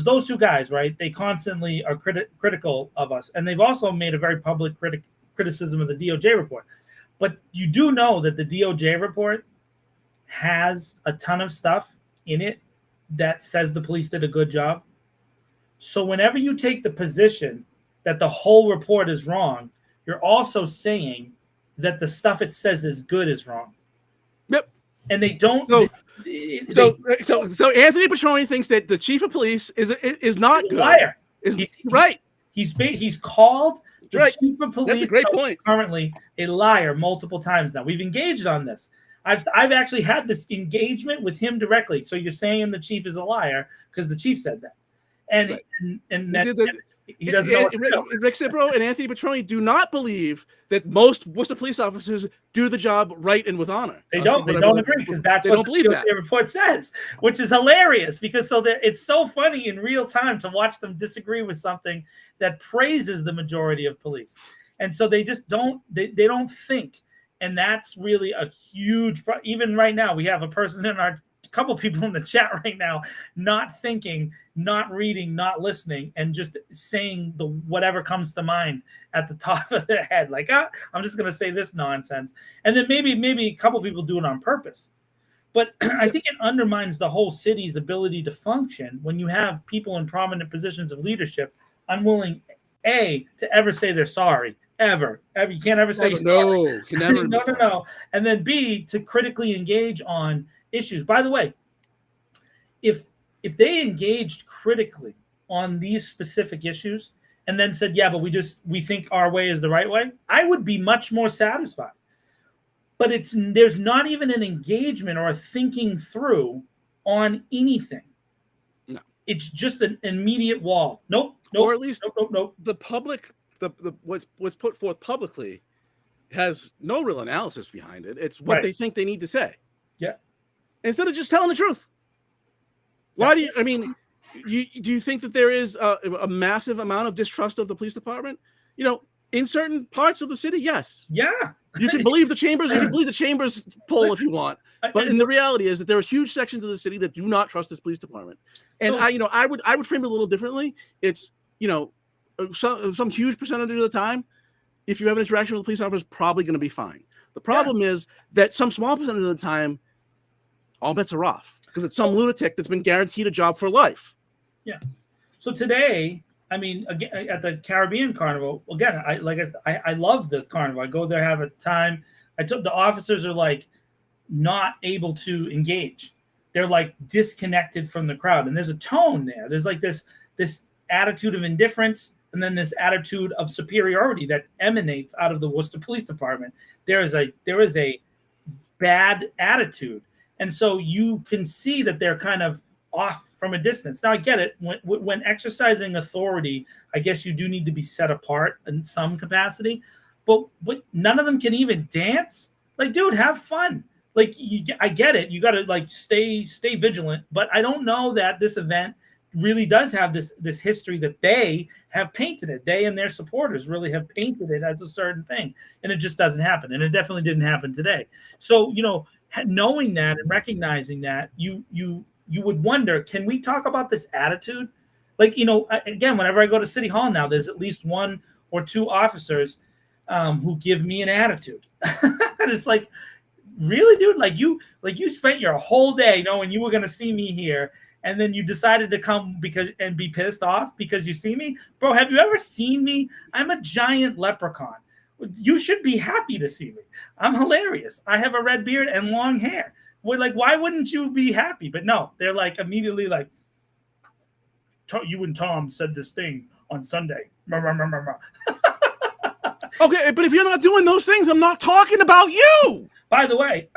those two guys, right? They constantly are critical of us, and they've also made a very public criticism of the DOJ report. But you do know that the DOJ report has a ton of stuff in it that says the police did a good job. So whenever you take the position that the whole report is wrong, you're also saying that the stuff it says is good is wrong. Yep. And they don't. So Anthony Petrone thinks that the chief of police is not good. Liar. He's right. He's called the chief of police. That's a great point. Currently a liar multiple times now. We've engaged on this. I've actually had this engagement with him directly. So you're saying the chief is a liar because the chief said that, and he doesn't know. Rick Cipro and Anthony Petrone do not believe that most Worcester police officers do the job right and with honor. They don't. They don't agree because that's what the report says, which is hilarious because it's so funny in real time to watch them disagree with something that praises the majority of police, and so they just don't. They don't think, and that's really a huge. Even right now, we have a person in our. Couple people in the chat right now not thinking, not reading, not listening, and just saying the whatever comes to mind at the top of their head, like I'm just going to say this nonsense, and then maybe a couple people do it on purpose. But I think it undermines the whole city's ability to function when you have people in prominent positions of leadership unwilling to ever say they're sorry. Ever. You can't ever say sorry. No. And then B, to critically engage on issues. By the way, if they engaged critically on these specific issues and then said, yeah, but we think our way is the right way, I would be much more satisfied. But there's not even an engagement or a thinking through on anything. No. It's just an immediate wall. Nope. Or at least nope. The public, what's put forth publicly has no real analysis behind it. It's what they think they need to say. Yeah. Instead of just telling the truth. Why do you think that there is a massive amount of distrust of the police department? In certain parts of the city, yes. Yeah. You can believe the chambers, poll if you want. But in the reality is that there are huge sections of the city that do not trust this police department. And I would frame it a little differently. It's, some huge percentage of the time, if you have an interaction with the police officer, is probably going to be fine. The problem is that some small percentage of the time, all bets are off because it's some lunatic that's been guaranteed a job for life. Yeah. So today, again, at the Caribbean Carnival, again, I love the carnival. I go there, have a time. The officers are like not able to engage. They're like disconnected from the crowd, and there's a tone there. There's like this attitude of indifference, and then this attitude of superiority that emanates out of the Worcester Police Department. There is a bad attitude. And so you can see that they're kind of off from a distance. Now, I get it. When exercising authority, I guess you do need to be set apart in some capacity. But none of them can even dance. Like, dude, have fun. Like, I get it. You got to, stay vigilant. But I don't know that this event really does have this history that they have painted it. They and their supporters really have painted it as a certain thing. And it just doesn't happen. And it definitely didn't happen today. So, knowing that and recognizing that, you would wonder, can we talk about this attitude? Again, whenever I go to City Hall now, there's at least one or two officers who give me an attitude. And it's like, really, dude? You spent your whole day knowing you were going to see me here, and then you decided to come and be pissed off because you see me, bro. Have you ever seen me? I'm a giant leprechaun. You should be happy to see me. I'm hilarious. I have a red beard and long hair. We're like, why wouldn't you be happy? But no, they're like immediately like, you and Tom said this thing on Sunday. Okay, but if you're not doing those things, I'm not talking about you. By the way,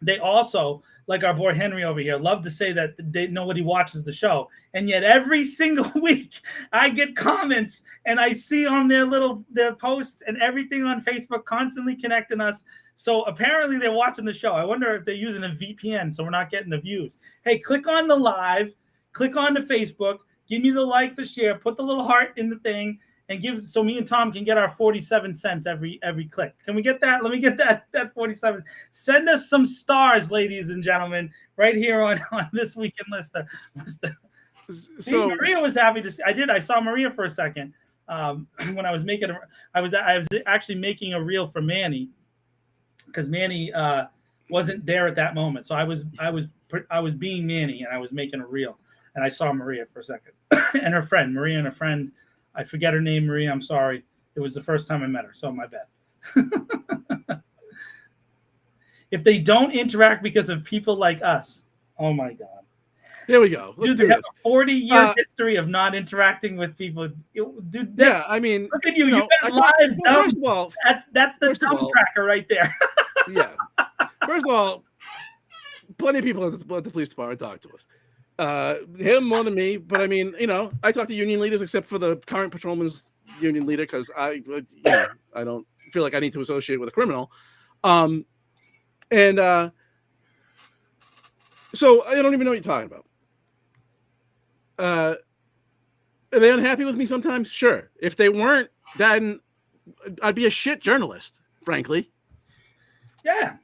they also, like our boy Henry over here, love to say that nobody watches the show. And yet every single week I get comments and I see on their posts and everything on Facebook constantly connecting us. So apparently they're watching the show. I wonder if they're using a VPN so we're not getting the views. Hey, click on the live, click on the Facebook, give me the like, the share, put the little heart in the thing, and so me and Tom can get our 47 cents every click. Can we get that? Let me get that 47. Send us some stars, ladies and gentlemen, right here on This Week in Lister. So Maria was happy to see. I saw Maria for a second when I was actually making a reel for Manny because Manny wasn't there at that moment. So I was being Manny and I was making a reel, and I saw Maria for a second and her friend Maria and her friend. I forget her name, Maria. I'm sorry. It was the first time I met her, so my bad. If they don't interact because of people like us, oh my God. Here we go. Dude, they have a 40-year history of not interacting with people. Dude, yeah, I mean, look at you. You got live dumb. First of all, that's the dumb tracker right there. Yeah. First of all, plenty of people at the police department talk to us. Him more than me, but I mean, I talk to union leaders except for the current patrolman's union leader because I don't feel like I need to associate with a criminal. So I don't even know what you're talking about. Are they unhappy with me sometimes? Sure. If they weren't, then I'd be a shit journalist, frankly. Yeah.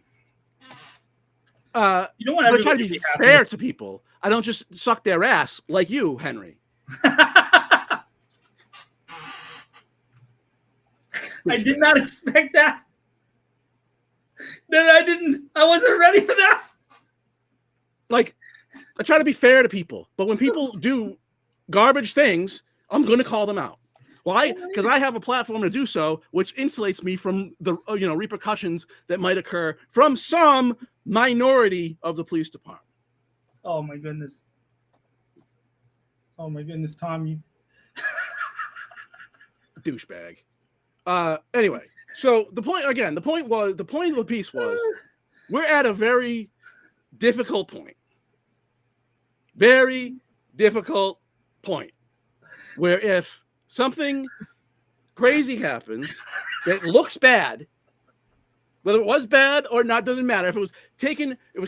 You don't want to try to be fair to people. I don't just suck their ass like you, Henry. I did not expect that. I wasn't ready for that. Like, I try to be fair to people, but when people do garbage things, I'm going to call them out. Why? Because I have a platform to do so, which insulates me from the repercussions that might occur from some minority of the police department. Oh my goodness, Tom, you douchebag. Anyway, so the point of the piece was we're at a very difficult point. Very difficult point where if something crazy happens that looks bad, whether it was bad or not, doesn't matter. If it was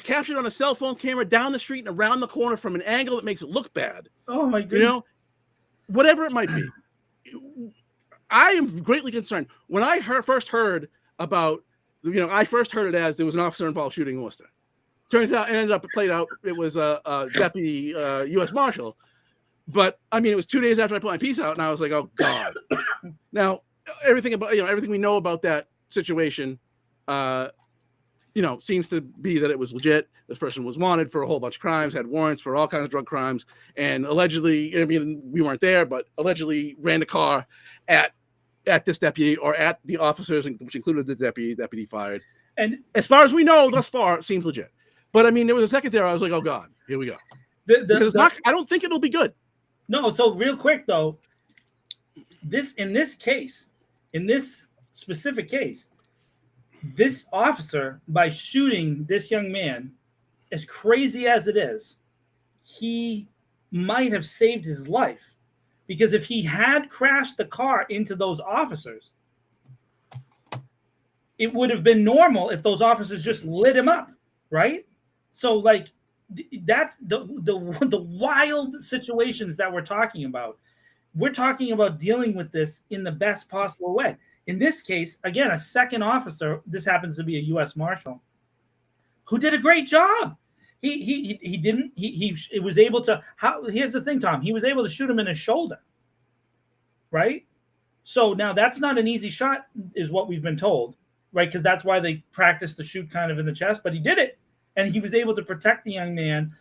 captured on a cell phone camera down the street and around the corner from an angle that makes it look bad. Oh my goodness. Whatever it might be. I am greatly concerned. When I first heard about, I first heard it as there was an officer involved shooting in Worcester. Turns out, it played out, it was a deputy U.S. Marshal. But, I mean, it was 2 days after I put my piece out, and I was like, oh, God. Now, everything we know about that situation, seems to be that it was legit. This person was wanted for a whole bunch of crimes, had warrants for all kinds of drug crimes, and allegedly, we weren't there, but allegedly ran a car at this deputy or at the officers, which included the deputy fired. And as far as we know, thus far, it seems legit. But, there was a second there, I was like, oh, God, here we go. Because I don't think it'll be good. No, so real quick, though, in this specific case, this officer, by shooting this young man, as crazy as it is, he might have saved his life. Because if he had crashed the car into those officers, it would have been normal if those officers just lit him up, right? So, that's the wild situations that we're talking about. We're talking about dealing with this in the best possible way. In this case, again, a second officer, this happens to be a U.S. Marshal, who did a great job. He was able to, here's the thing, Tom, he was able to shoot him in his shoulder, right? So now that's not an easy shot is what we've been told, right? Because that's why they practiced the shoot kind of in the chest, but he did it. And he was able to protect the young man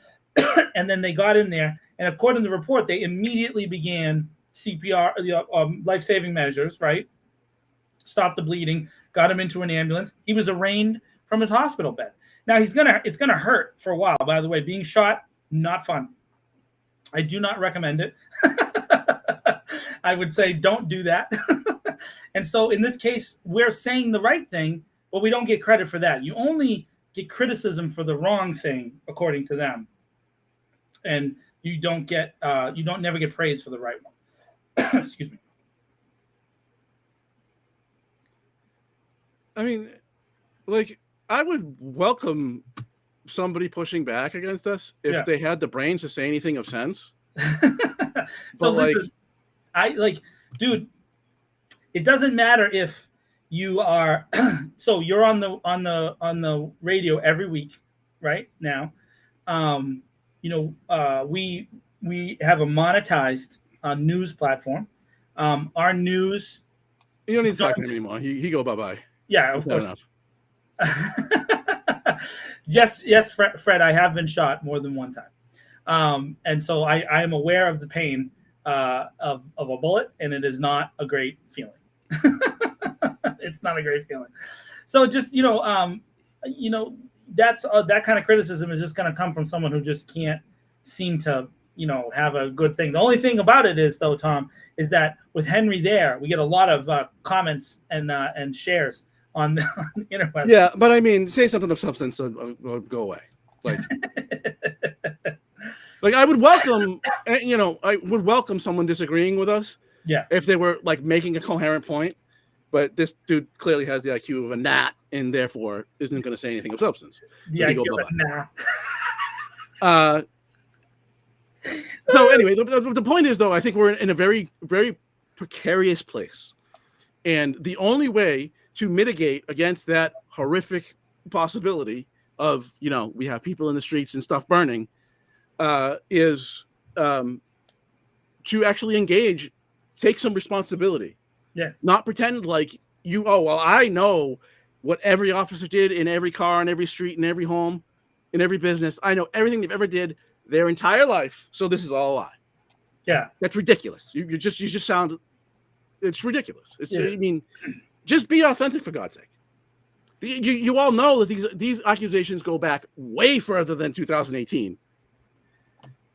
And then they got in there, and according to the report, they immediately began CPR, life-saving measures, right? Stopped the bleeding, got him into an ambulance. He was arraigned from his hospital bed. Now it's gonna hurt for a while. By the way, being shot, not fun. I do not recommend it. I would say don't do that. And so in this case, we're saying the right thing, but we don't get credit for that. You only get criticism for the wrong thing, according to them. And you don't never get praise for the right one. Excuse me. I mean, like, I would welcome somebody pushing back against us if they had the brains to say anything of sense. So like, dude, it doesn't matter if you are so you're on the radio every week right now. We have a monetized news platform. Our news. You don't need to talk to him anymore. He go bye-bye. Yeah, of course. Yes, Fred, I have been shot more than one time. And so I am aware of the pain of a bullet, and it is not a great feeling. It's not a great feeling. So just, that's that kind of criticism is just going to come from someone who just can't seem to, have a good thing. The only thing about it is, though, Tom, is that with Henry there, we get a lot of comments and shares on the internet. Yeah, but I mean, say something of substance or go away. Like, like I would welcome, I would welcome someone disagreeing with us. Yeah. If they were like making a coherent point, but this dude clearly has the IQ of a gnat and therefore isn't going to say anything of substance. The IQ of a gnat. So anyway, the point is, though, I think we're in a very, very precarious place. And the only way to mitigate against that horrific possibility of, we have people in the streets and stuff burning, is to actually engage, take some responsibility. Yeah. Not pretend like I know what every officer did in every car, in every street, in every home, in every business. I know everything they've ever did their entire life. So this is all a lie. Yeah. That's ridiculous. You just sound, it's ridiculous. I mean, just be authentic, for God's sake. You all know that these accusations go back way further than 2018.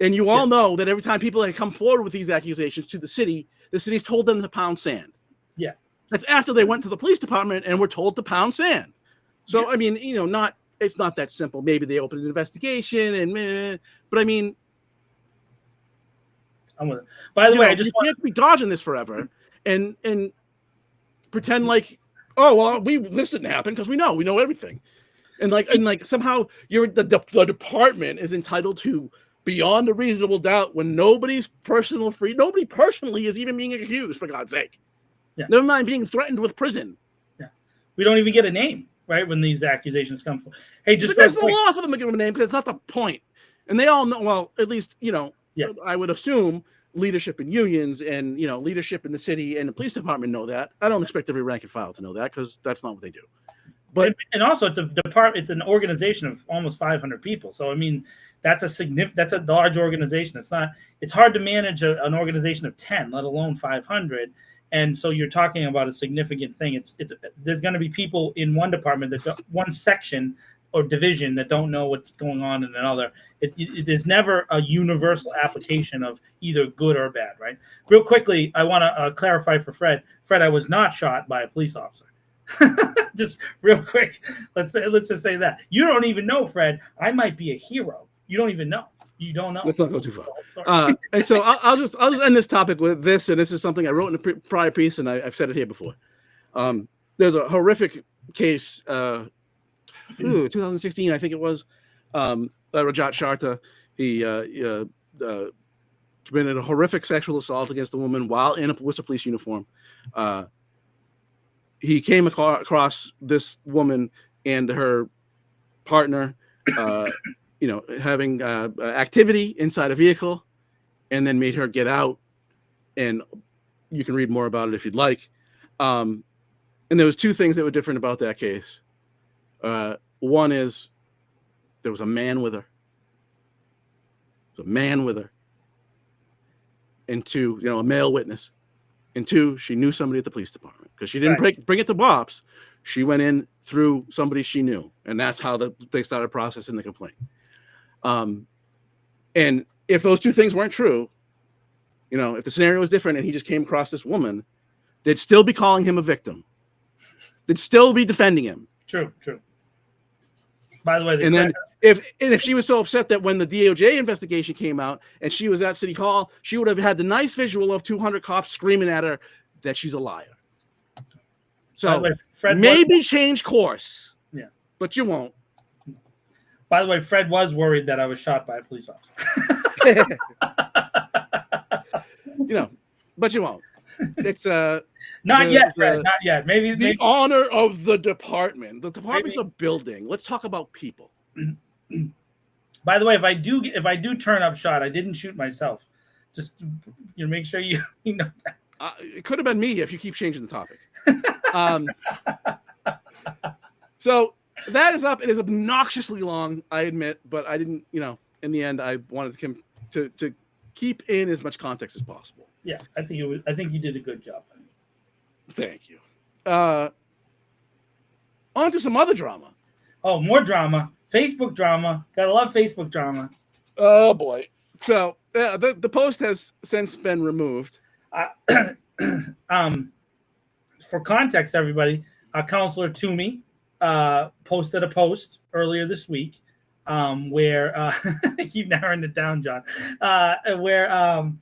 And you all know that every time people had come forward with these accusations to the city's told them to pound sand. Yeah. That's after they went to the police department and were told to pound sand. So, I mean, it's not that simple. Maybe they opened an investigation but I mean, by the way, I just can't be dodging this forever and pretend like, oh, well, this didn't happen because we know everything. And somehow the department is entitled to beyond a reasonable doubt when nobody personally is even being accused, for God's sake. Yeah. Never mind being threatened with prison. Yeah. We don't even get a name, right? When these accusations come from. Hey, but that's the law for them to give them a name because it's not the point. And they all know, well, at least, I would assume leadership in unions and, leadership in the city and the police department know that. I don't expect every rank and file to know that because that's not what they do. But and also it's it's an organization of almost 500 people. So, I mean, that's a large organization. It's hard to manage an organization of 10, let alone 500. And so you're talking about a significant thing. There's going to be people in one department one section or division that don't know what's going on in another. There's never a universal application of either good or bad, right? Real quickly, I want to clarify for Fred. Fred, I was not shot by a police officer. Just real quick. Let's just say that. You don't even know, Fred. I might be a hero. You don't even know. You don't know. Let's not go too far. And so I'll just end this topic with this, and this is something I wrote in a prior piece, and I've said it here before. There's a horrific case, 2016, I think it was. Rajat Sharta, he committed a horrific sexual assault against a woman while in a Worcester police uniform. He came across this woman and her partner, having activity inside a vehicle, and then made her get out. And you can read more about it if you'd like. And there was two things that were different about that case. One is there was a man with her. a man with her. And 2, a male witness. And 2, she knew somebody at the police department because she didn't bring it to Bob's. She went in through somebody she knew, and that's how they started processing the complaint. And if those 2 things weren't true, if the scenario was different and he just came across this woman, they'd still be calling him a victim. They'd still be defending him. True. By the way, if she was so upset that when the DOJ investigation came out and she was at City Hall, she would have had the nice visual of 200 cops screaming at her that she's a liar. So maybe change course. Yeah. But you won't. By the way, Fred was worried that I was shot by a police officer. But you won't. It's not yet, Fred. Not yet. Maybe honor of the department. The department's a building. Let's talk about people. By the way, if I do turn up shot, I didn't shoot myself. Just make sure you know that. It could have been me if you keep changing the topic. So that is up. It is obnoxiously long, I admit, but I didn't. In the end, I wanted him to keep in as much context as possible. Yeah, I think you did a good job. Thank you. On to some other drama. Oh, more drama. Facebook drama. Gotta love Facebook drama. Oh boy. So the post has since been removed. For context, everybody, Counselor Toomey posted a post earlier this week where I keep narrowing it down, John. Where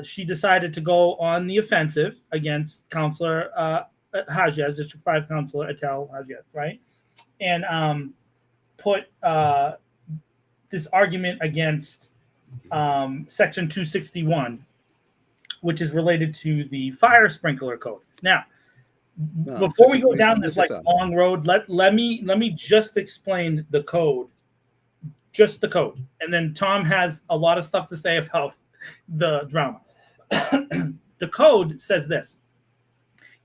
she decided to go on the offensive against Counselor Hajiaz, District 5 Counselor Atal Hajiaz, right? And put this argument against Section 261, which is related to the fire sprinkler code. Now, before we go down this long road, let me just explain the code, just the code, and then Tom has a lot of stuff to say about the drama. The code says this: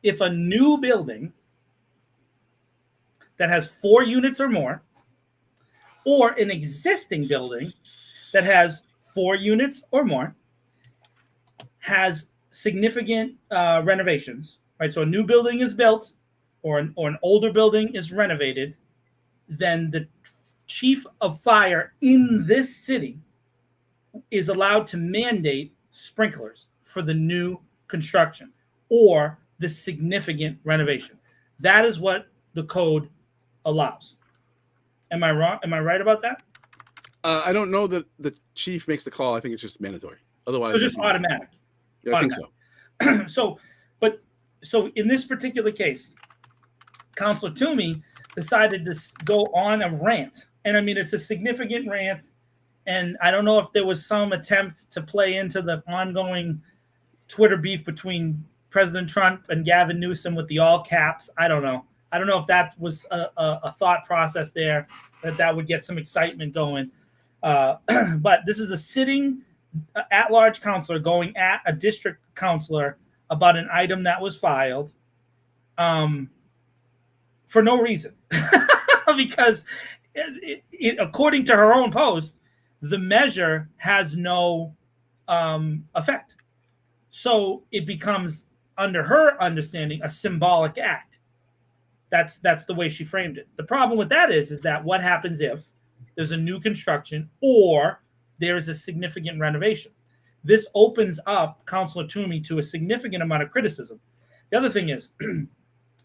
if a new building that has 4 units or more, or an existing building that has 4 units or more, has significant renovations, right? So a new building is built or an older building is renovated, then the chief of fire in this city is allowed to mandate sprinklers for the new construction or the significant renovation. That is what the code allows. Am I wrong? Am I right about that? I don't know that the chief makes the call. I think it's just mandatory. Otherwise, so it's just automatic. Yeah, I think so. So in this particular case, Counselor Toomey decided to go on a rant. And I mean, it's a significant rant. And I don't know if there was some attempt to play into the ongoing Twitter beef between President Trump and Gavin Newsom with the all caps. I don't know. I don't know if that was a thought process there, that would get some excitement going. But this is a sitting at-large counselor going at a district counselor about an item that was filed for no reason. Because according to her own post, the measure has no effect. So it becomes, under her understanding, a symbolic act. That's the way she framed it. The problem with that is that what happens if there's a new construction or there is a significant renovation? This opens up Counselor Toomey to a significant amount of criticism. The other thing is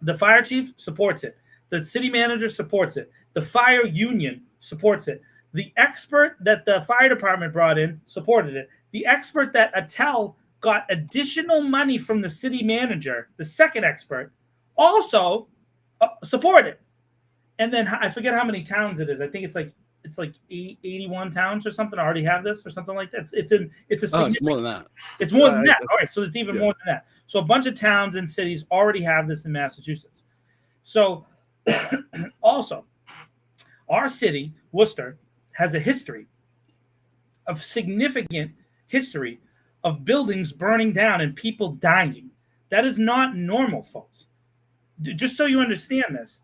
the fire chief supports it. The city manager supports it. The fire union supports it. The expert that the fire department brought in supported it. The expert that Atal got additional money from the city manager, the second expert, also supported. And then I forget how many towns it is. I think it's like 81 towns or something already have this or something like that. It's more than that. It's more than that. All right, so it's even more than that. So a bunch of towns and cities already have this in Massachusetts. So also, our city, Worcester, has a history of significant history of buildings burning down and people dying. That is not normal, folks. Just so you understand this,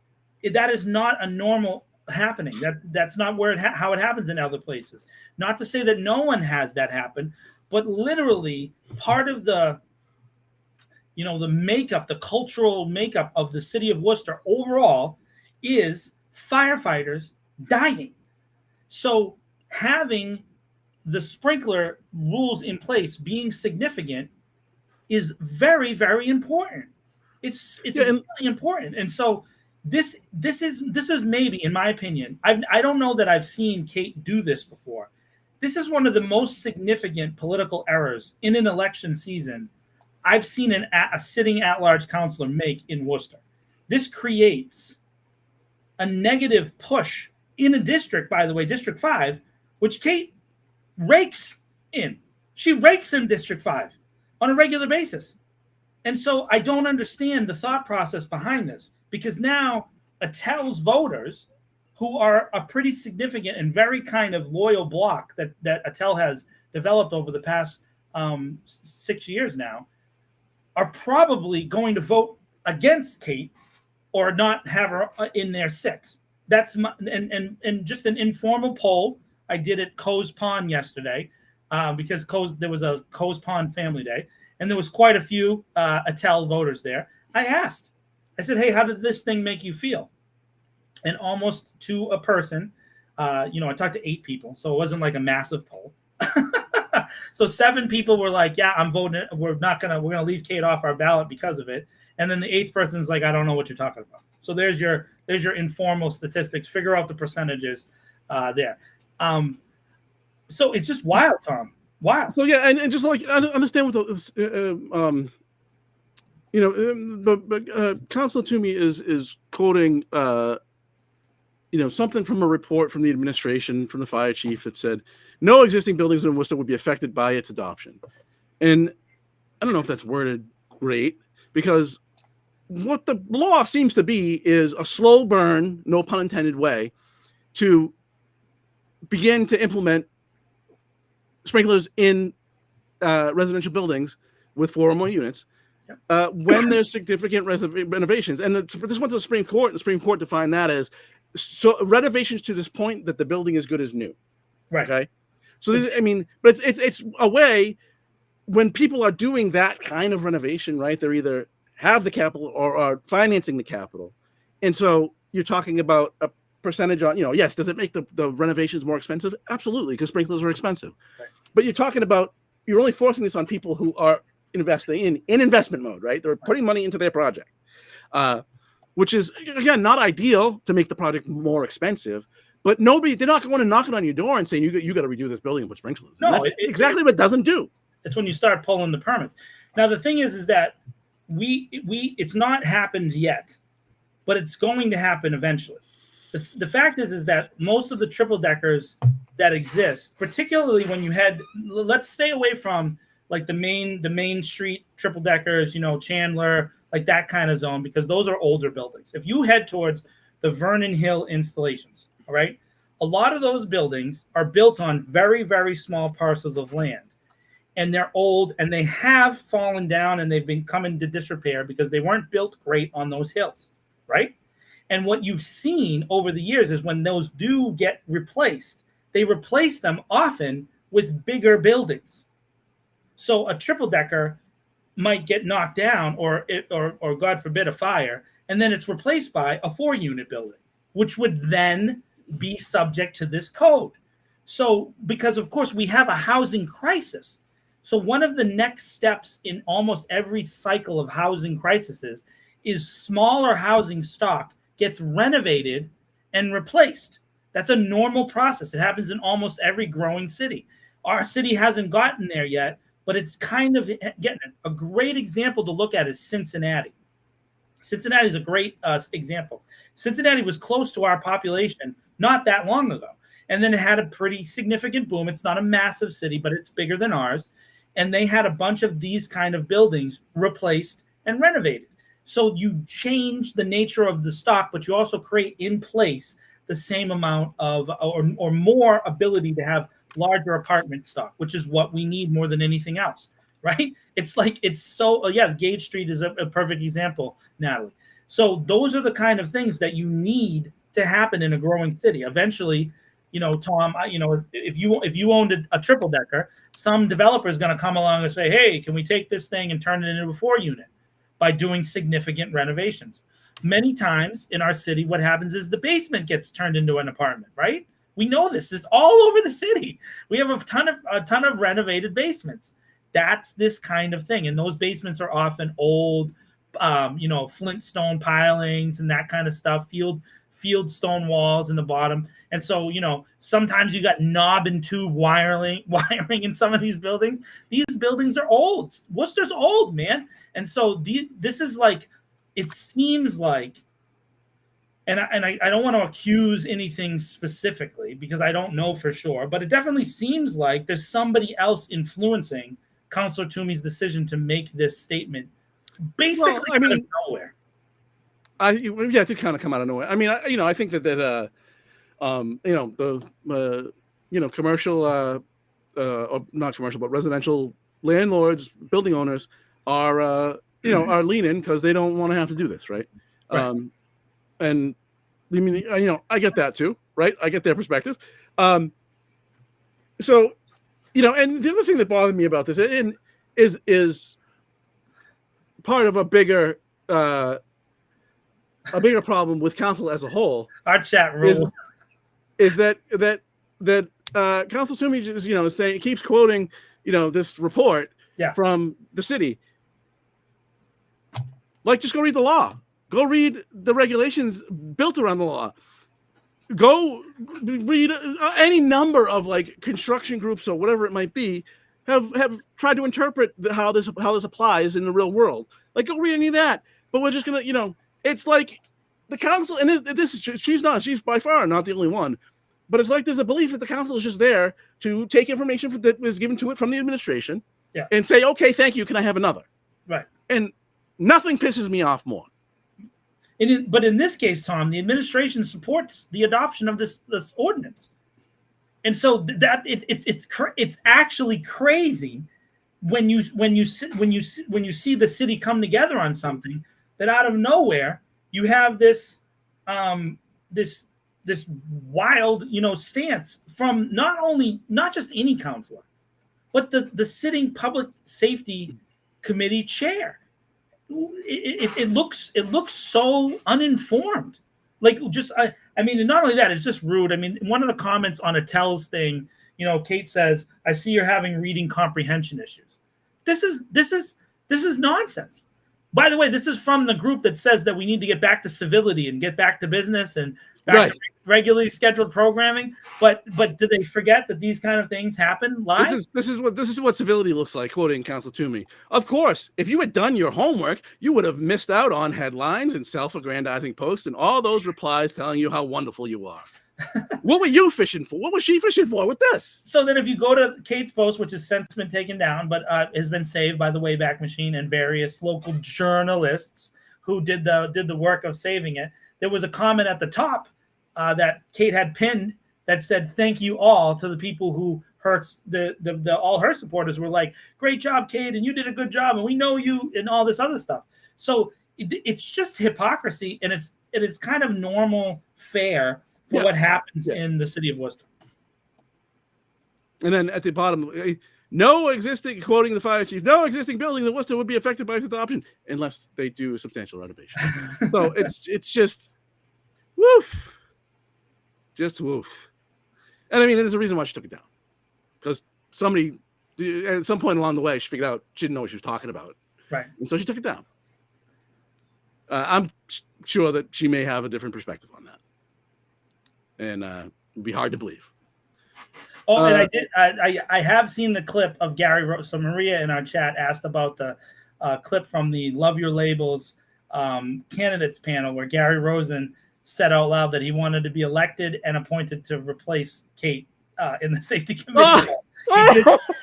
that is not a normal happening. That's not where how it happens in other places. Not to say that no one has that happen, but literally part of the the makeup, the cultural makeup of the city of Worcester overall is firefighters dying. So having the sprinkler rules in place being significant is very, very important. It's really important. And so this is maybe, in my opinion, I don't know that I've seen Kate do this before. This is one of the most significant political errors in an election season I've seen a sitting at-large councilor make in Worcester. This creates a negative push in a district, by the way, District 5, which Kate rakes in. She rakes in District 5 on a regular basis. And so I don't understand the thought process behind this, because now Attel's voters, who are a pretty significant and very kind of loyal bloc that Attel has developed over the past 6 years now, are probably going to vote against Kate or not have her in their 6. That's and just an informal poll I did at Coe's Pond yesterday, because there was a Coe's Pond Family Day, and there was quite a few Attel voters there. I said, hey, how did this thing make you feel? And almost to a person, I talked to 8 people, so it wasn't like a massive poll. So 7 people were like, yeah, I'm voting. We're going to leave Kate off our ballot because of it. And then the 8th person's like, I don't know what you're talking about. So there's your informal statistics. Figure out the percentages there. So it's just wild, Tom. Wild. So yeah, and just like I understand what the Councilor Toomey is quoting something from a report from the administration, from the fire chief, that said no existing buildings in Worcester would be affected by its adoption. And I don't know if that's worded great, because what the law seems to be is a slow burn, no pun intended, way to begin to implement sprinklers in residential buildings with 4 or more units when there's significant renovations. And this went to the Supreme Court, and the Supreme Court defined that as renovations to this point that the building is good as new. Right. Okay. So but it's a way when people are doing that kind of renovation, right? They're either have the capital or are financing the capital. And so you're talking about a percentage on, yes, does it make the renovations more expensive? Absolutely, because sprinklers are expensive. Right. But you're only forcing this on people who are investing in investment mode, right? They're putting money into their project, which is, again, not ideal to make the project more expensive. But they're not going to knock it on your door and saying you got to redo this building and put sprinklers. No, that's exactly what it doesn't do. It's when you start pulling the permits. Now the thing is that it's not happened yet, but it's going to happen eventually. The fact is that most of the triple deckers that exist, particularly when you let's stay away from like the main street triple deckers, Chandler, like that kind of zone, because those are older buildings. If you head towards the Vernon Hill installations, all right, a lot of those buildings are built on very, very small parcels of land, and they're old, and they have fallen down, and they've been come into disrepair because they weren't built great on those hills, right? And what you've seen over the years is when those do get replaced, they replace them often with bigger buildings. So a triple decker might get knocked down or God forbid a fire, and then it's replaced by a 4-unit building, which would then be subject to this code. So because of course we have a housing crisis. So one of the next steps in almost every cycle of housing crises is smaller housing stock gets renovated and replaced. That's a normal process. It happens in almost every growing city. Our city hasn't gotten there yet, but it's kind of getting it. A great example to look at is Cincinnati. Cincinnati is a great example. Cincinnati was close to our population not that long ago. And then it had a pretty significant boom. It's not a massive city, but it's bigger than ours. And they had a bunch of these kind of buildings replaced and renovated. So you change the nature of the stock, but you also create in place the same amount of or more ability to have larger apartment stock, which is what we need more than anything else, right? Gage Street is a perfect example, Natalie. So those are the kind of things that you need to happen in a growing city. Eventually, Tom, if you owned a triple decker, some developer is going to come along and say, hey, can we take this thing and turn it into a 4-unit by doing significant renovations? Many times in our city, what happens is the basement gets turned into an apartment, right? We know this. It's all over the city. We have a ton of renovated basements. That's this kind of thing. And those basements are often old, flintstone pilings and that kind of stuff, field stone walls in the bottom. And so, sometimes you got knob and tube wiring in some of these buildings. These buildings are old. Worcester's old, man. And so this is like, it seems like, and I don't want to accuse anything specifically because I don't know for sure, but it definitely seems like there's somebody else influencing Councillor Toomey's decision to make this statement basically out of nowhere. It did kind of come out of nowhere. I mean, I think that commercial, or not commercial, but residential landlords, building owners are leaning because they don't want to have to do this, right? And I mean, I get that too, right? I get their perspective. So, and the other thing that bothered me about this is part of a bigger problem with council as a whole. Our chat rule is that Council Toomey is saying, it keeps quoting this report from the city. Like, just go read the law. Go read the regulations built around the law. Go read any number of like construction groups or whatever it might be have tried to interpret how this applies in the real world. Like, go read any of that. But we're just gonna, it's like the council, and she's by far not the only one. But it's like there's a belief that the council is just there to take information that was given to it from the administration and say, okay, thank you. Can I have another? Right. And nothing pisses me off more. But in this case, Tom, the administration supports the adoption of this ordinance, and so that it's actually crazy when you see the city come together on something that out of nowhere you have this wild stance from not just any councilor, but the sitting public safety committee chair. It looks so uninformed. Like, just I mean, and not only that, it's just rude. I mean, one of the comments on a Tells thing, Kate says, "I see you're having reading comprehension issues." This is nonsense. By the way, this is from the group that says that we need to get back to civility and get back to business and back to regularly scheduled programming. But do they forget that these kind of things happen live? This is what civility looks like, quoting Council Toomey. Of course, if you had done your homework, you would have missed out on headlines and self-aggrandizing posts and all those replies telling you how wonderful you are. What were you fishing for? What was she fishing for with this? So then if you go to Kate's post, which has since been taken down, but has been saved by the Wayback Machine and various local journalists who did the work of saving it, there was a comment at the top that Kate had pinned that said, "Thank you all," to the people who all her supporters were like, "Great job, Kate, and you did a good job, and we know you," and all this other stuff. So it's just hypocrisy, and it is kind of normal fare for what happens in the city of Worcester. And then at the bottom, quoting the fire chief, no existing buildings in Worcester would be affected by this adoption unless they do a substantial renovation. So it's just woof. Just woof. And I mean, there's a reason why she took it down. Because somebody, at some point along the way, she figured out she didn't know what she was talking about. Right. And so she took it down. I'm sure that she may have a different perspective on that. And it'd be hard to believe. Oh, and I have seen the clip of Gary Rose. So Maria in our chat asked about the clip from the Love Your Labels candidates panel where Gary Rosen said out loud that he wanted to be elected and appointed to replace Kate in the safety committee.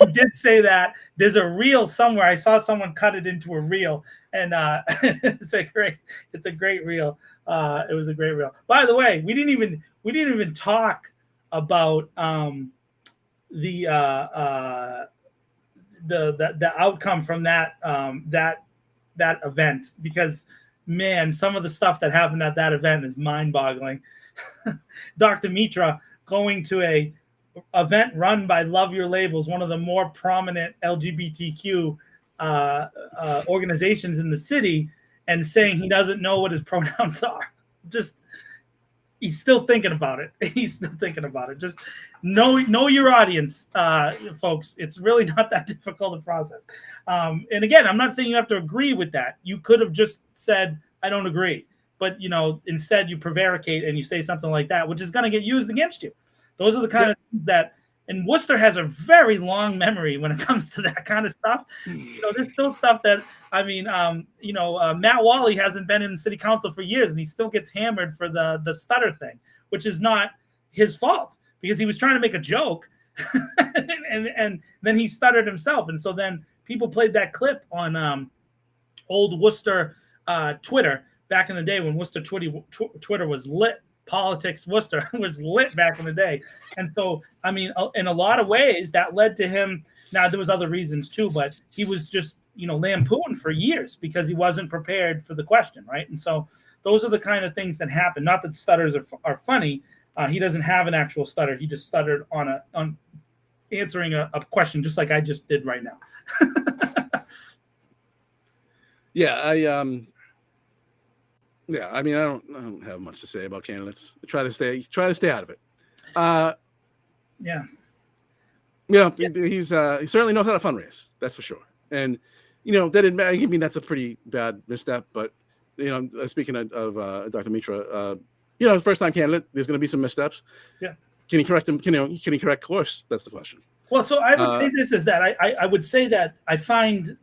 He did say that. There's a reel somewhere. I saw someone cut it into a reel, and it's a great reel. It was a great reel. By the way, we didn't even talk about the outcome from that event, because man, some of the stuff that happened at that event is mind-boggling. Dr. Mitra going to a event run by Love Your Labels, one of the more prominent LGBTQ organizations in the city, and saying he doesn't know what his pronouns are. Just, he's still thinking about it. He's still thinking about it. Just know your audience, folks. It's really not that difficult to process. And again, I'm not saying you have to agree with that. You could have just said, I don't agree. But, instead you prevaricate and you say something like that, which is going to get used against you. Those are the kind of things that, and Worcester has a very long memory when it comes to that kind of stuff. There's still stuff that, Matt Wally hasn't been in city council for years, and he still gets hammered for the stutter thing, which is not his fault because he was trying to make a joke and then he stuttered himself. And so then people played that clip on old Worcester Twitter back in the day when Worcester Twitter was lit. Politics Worcester was lit back in the day. And so, in a lot of ways that led to him. Now there was other reasons too, but he was just, lampooned for years because he wasn't prepared for the question. Right. And so those are the kind of things that happen. Not that stutters are funny. He doesn't have an actual stutter. He just stuttered on answering a question, just like I just did right now. I don't have much to say about candidates. Try to stay out of it. He certainly knows how to fundraise. That's for sure. And that's a pretty bad misstep. But speaking of Dr. Mitra, first time candidate, there's going to be some missteps. Yeah. Can he correct them? Can he correct course? That's the question. Well, so I would say this is that I would say that I find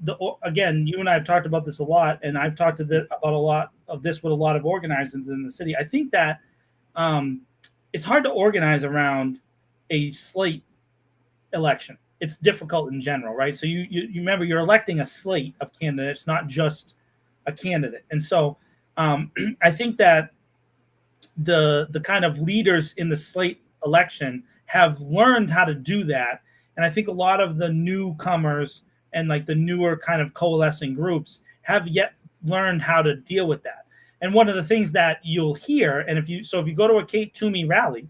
again, you and I have talked about this a lot, and I've talked about a lot of this with a lot of organizers in the city. I think that it's hard to organize around a slate election. It's difficult in general, right? So you remember you're electing a slate of candidates, not just a candidate. And so I think that the kind of leaders in the slate election have learned how to do that. And I think a lot of the newcomers and like the newer kind of coalescing groups have yet learned how to deal with that. And one of the things that you'll hear, and if you go to a Kate Toomey rally,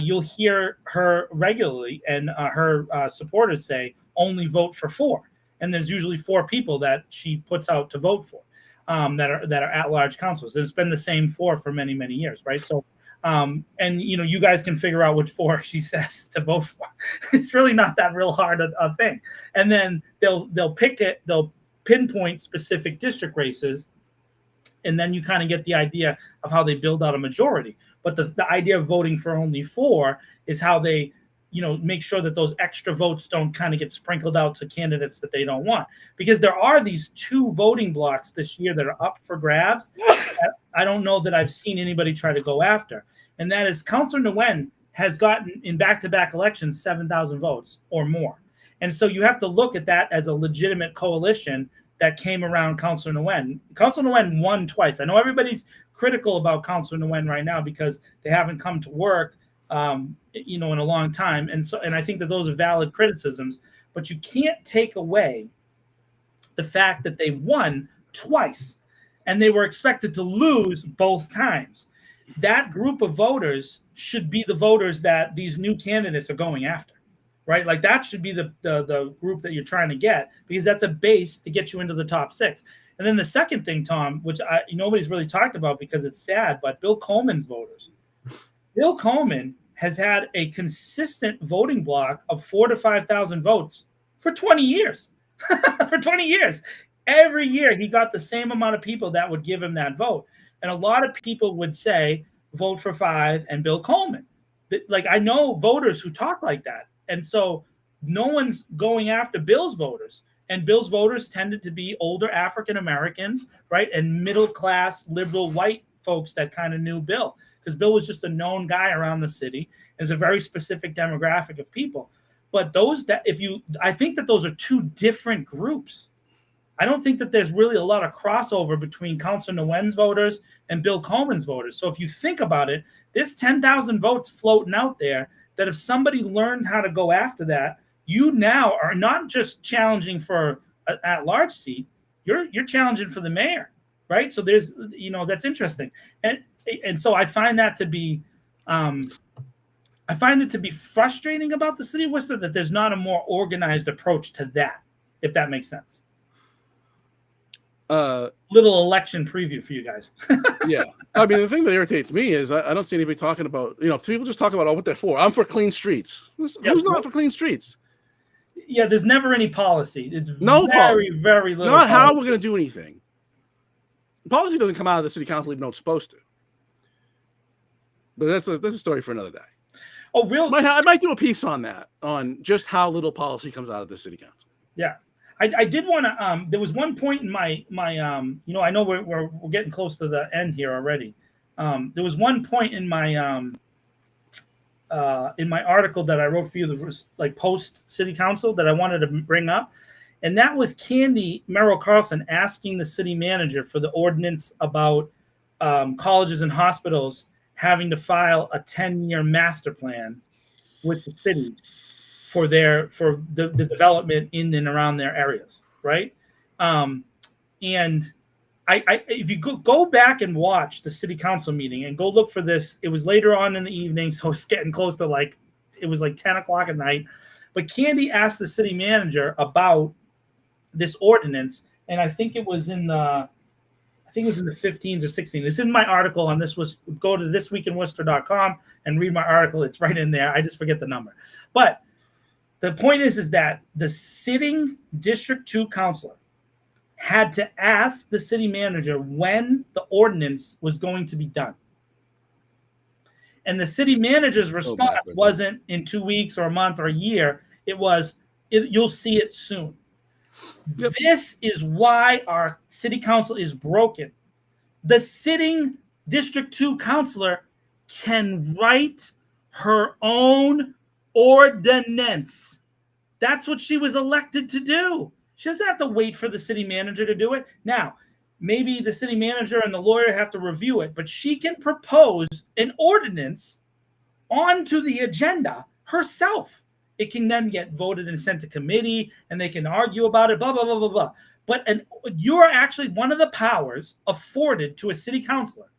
you'll hear her regularly, and her supporters say, only vote for 4. And there's usually 4 people that she puts out to vote for that are at-large councils. It's been the same 4 for many, many years, right? So, and you guys can figure out which 4 she says to vote for. It's really not that real hard a thing. And then they'll pick it, they'll pinpoint specific district races, and then you kind of get the idea of how they build out a majority. But the idea of voting for only 4 is how they, make sure that those extra votes don't kind of get sprinkled out to candidates that they don't want. Because there are these 2 voting blocks this year that are up for grabs. I don't know that I've seen anybody try to go after. And that is Councillor Nguyen has gotten in back-to-back elections 7,000 votes or more. And so you have to look at that as a legitimate coalition that came around Councillor Nguyen. Councillor Nguyen won twice. I know everybody's critical about Councillor Nguyen right now because they haven't come to work, in a long time. And I think that those are valid criticisms, but you can't take away the fact that they won twice and they were expected to lose both times. That group of voters should be the voters that these new candidates are going after, right? Like that should be the group that you're trying to get, because that's a base to get you into the top 6. And then the second thing, Tom, which nobody's really talked about because it's sad, but Bill Coleman's voters. Bill Coleman has had a consistent voting block of 4,000 to 5,000 votes for 20 years. For 20 years. Every year he got the same amount of people that would give him that vote. And a lot of people would say, vote for 5 and Bill Coleman. Like, I know voters who talk like that. And so no one's going after Bill's voters. And Bill's voters tended to be older African Americans, right? And middle-class, liberal, white folks that kind of knew Bill. Because Bill was just a known guy around the city. It's a very specific demographic of people. But I think that those are 2 different groups. I don't think that there's really a lot of crossover between Councillor Nguyen's voters and Bill Coleman's voters. So if you think about it, there's 10,000 votes floating out there that if somebody learned how to go after that, you now are not just challenging for an at-large seat, you're challenging for the mayor. right? So there's, that's interesting. And so I find that to be, I find it to be frustrating about the city of Worcester that there's not a more organized approach to that, if that makes sense. Little election preview for you guys. Yeah. I mean, the thing that irritates me is I don't see anybody talking about, people just talk about what they're for. I'm for clean streets. Who's not for clean streets? Yeah, there's never any policy. It's no very, very little. Not how we're going to do anything. Policy doesn't come out of the city council even though it's supposed to. But that's a story for another day. Oh, really? I might do a piece on that, on just how little policy comes out of the city council. Yeah. I did want to, there was one point in my I know we're getting close to the end here already. There was one point in my article that I wrote for you that was like post city council that I wanted to bring up. And that was Candy Merrill Carlson asking the city manager for the ordinance about colleges and hospitals having to file a 10-year master plan with the city for the development in and around their areas, right? And I if you go back and watch the city council meeting and go look for this, it was later on in the evening, so it's getting close to it was 10 o'clock at night. But Candy asked the city manager about this ordinance, and I think it was in the 15s or 16s. It's in my article on this. Go to thisweekinworcester.com and read my article. It's right in there. I just forget the number. But the point is that the sitting District 2 councilor had to ask the city manager when the ordinance was going to be done. And the city manager's response wasn't in 2 weeks or a month or a year. It was, you'll see it soon. Yep. This is why our city council is broken. The sitting District 2 councilor can write her own ordinance. That's what she was elected to do. She doesn't have to wait for the city manager to do it. Now, maybe the city manager and the lawyer have to review it, but she can propose an ordinance onto the agenda herself. It can then get voted and sent to committee, and they can argue about it, blah, blah, blah, blah, blah. But you're actually one of the powers afforded to a city councilor.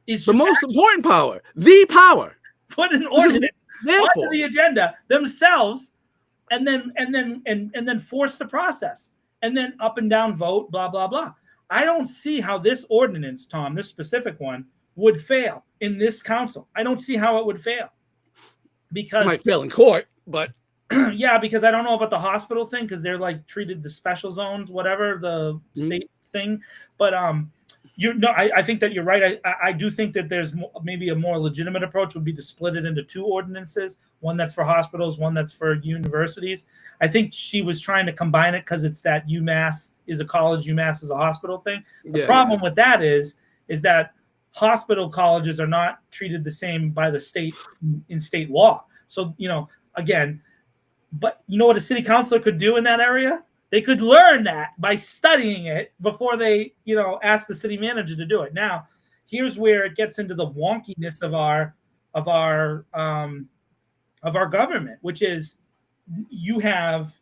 Is the most important power, the power. Put an ordinance onto the agenda themselves, and then force the process, and then up and down vote, blah, blah, blah. I don't see how this ordinance, Tom, this specific one, would fail in this council. I don't see how it would fail. Because it might fail in court, but yeah, because I don't know about the hospital thing, because they're treated the special zones, whatever the state thing. But I think that you're right. I do think that there's maybe a more legitimate approach would be to split it into two ordinances, one that's for hospitals, one that's for universities. I think she was trying to combine it because it's that UMass is a college, UMass is a hospital thing. The problem with that is that hospital colleges are not treated the same by the state in state law. So, again, but you know what a city councilor could do in that area? They could learn that by studying it before they, ask the city manager to do it. Now, here's where it gets into the wonkiness of our government, which is you have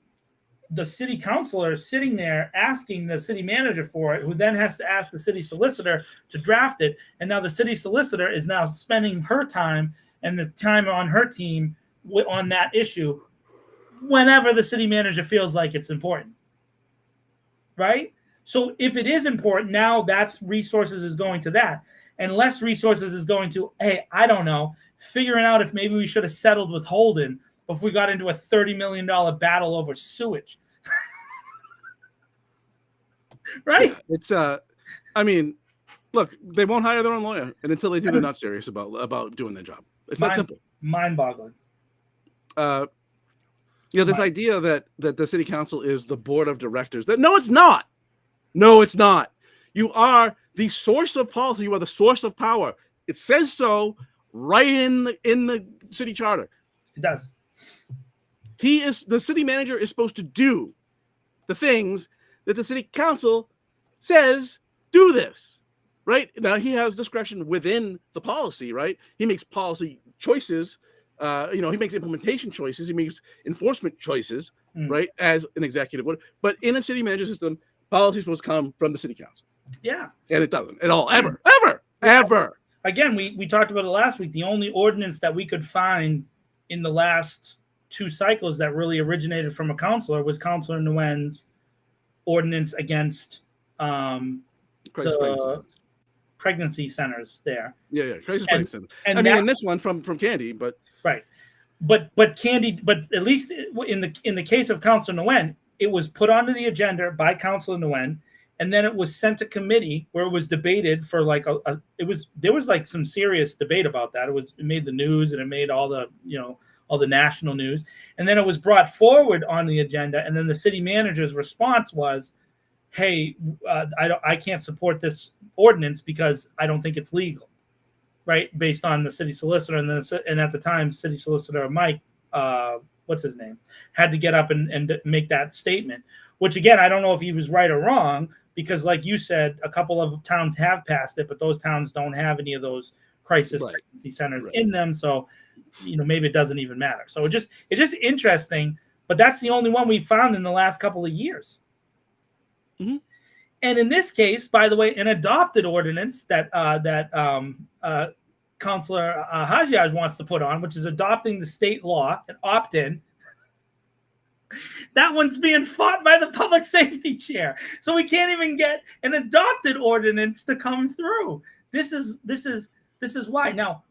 the city councilor sitting there asking the city manager for it, who then has to ask the city solicitor to draft it. And now the city solicitor is now spending her time and the time on her team on that issue whenever the city manager feels like it's important. Right? So if it is important, now that's resources is going to that. And less resources is going to, hey, I don't know, figuring out if maybe we should have settled with Holden if we got into a $30 million battle over sewage. Right? Yeah, it's look, they won't hire their own lawyer, and until they do, they're not serious about doing their job. It's that simple. Mind-boggling. This idea that the city council is the board of directors. No, it's not. No, it's not. You are the source of policy. You are the source of power. It says so right in the city charter. It does. The city manager is supposed to do the things that the city council says do this, right? Now he has discretion within the policy, right? He makes policy choices. He makes implementation choices. He makes enforcement choices, right? As an executive. But in a city manager system, policy is supposed to come from the city council. Yeah. And it doesn't at all, ever. Again, we talked about it last week. The only ordinance that we could find in the last 2 cycles that really originated from a counselor was Councilor Nguyen's ordinance against the pregnancy centers there. Yeah, crisis pregnancy centers. And and this one from Candy, but right. But Candy, but at least in the case of Councilor Nguyen, it was put onto the agenda by Councilor Nguyen, and then it was sent to committee where it was debated for like there was like some serious debate about that. It made the news and it made all the national news, and then it was brought forward on the agenda, and then the city manager's response was, hey, I can't support this ordinance because I don't think it's legal, right? Based on the city solicitor, and at the time, city solicitor Mike, what's his name, had to get up and make that statement, which again, I don't know if he was right or wrong, because like you said, a couple of towns have passed it, but those towns don't have any of those crisis pregnancy centers in them. So, maybe it doesn't even matter. So it's just interesting, but that's the only one we found in the last couple of years. Mm-hmm. And in this case, by the way, an adopted ordinance that Councilor Hajiaj wants to put on, which is adopting the state law and opt-in. That one's being fought by the public safety chair. So we can't even get an adopted ordinance to come through. This is why. Now,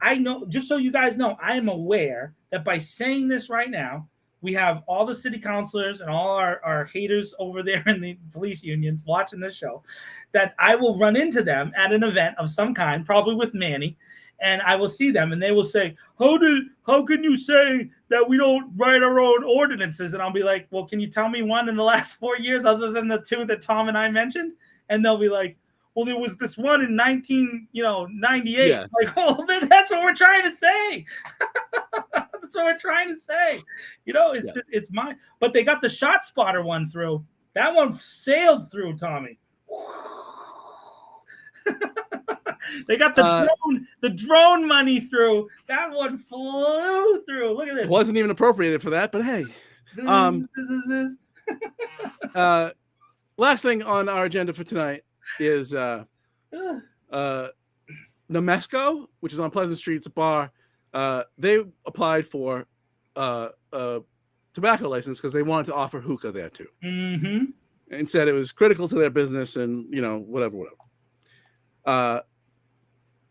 I know, just so you guys know, I am aware that by saying this right now, we have all the city councilors and all our haters over there in the police unions watching this show, that I will run into them at an event of some kind, probably with Manny, and I will see them and they will say, how can you say that we don't write our own ordinances? And I'll be like, well, can you tell me one in the last 4 years other than the 2 that Tom and I mentioned? And they'll be like, well, there was this one in 1998. Yeah. Like, well, that's what we're trying to say. That's what we're trying to say. It's mine. But they got the shot spotter one through. That one sailed through, Tommy. They got the drone money through. That one flew through. Look at this. It wasn't even appropriated for that, but hey. Last thing on our agenda for tonight is Noamesco, which is on Pleasant Street. It's a bar. They applied for a tobacco license because they wanted to offer hookah there too, and said it was critical to their business and whatever.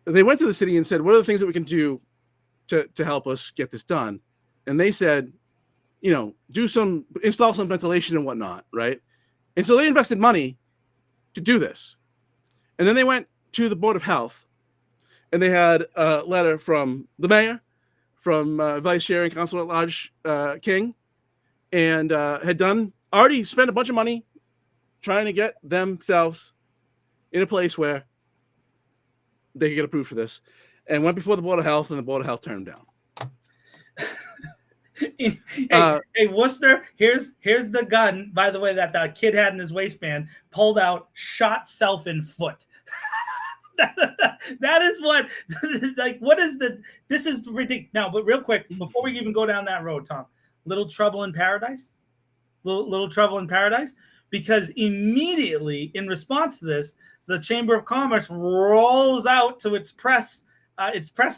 They went to the city and said, what are the things that we can do to help us get this done? And they said, install some ventilation and whatnot, right? And so they invested money to do this. And then they went to the Board of Health, and they had a letter from the mayor, from Vice Chair and Councilor at Large King, and had already spent a bunch of money trying to get themselves in a place where they could get approved for this, and went before the Board of Health, and the Board of Health turned them down. Hey, Worcester, here's the gun, by the way, that the kid had in his waistband, pulled out, shot self in foot. That is what, like, what is this is ridiculous. Now, but real quick, before we even go down that road, Tom, Little Trouble in Paradise? Little Trouble in Paradise? Because immediately, in response to this, the Chamber of Commerce rolls out to its press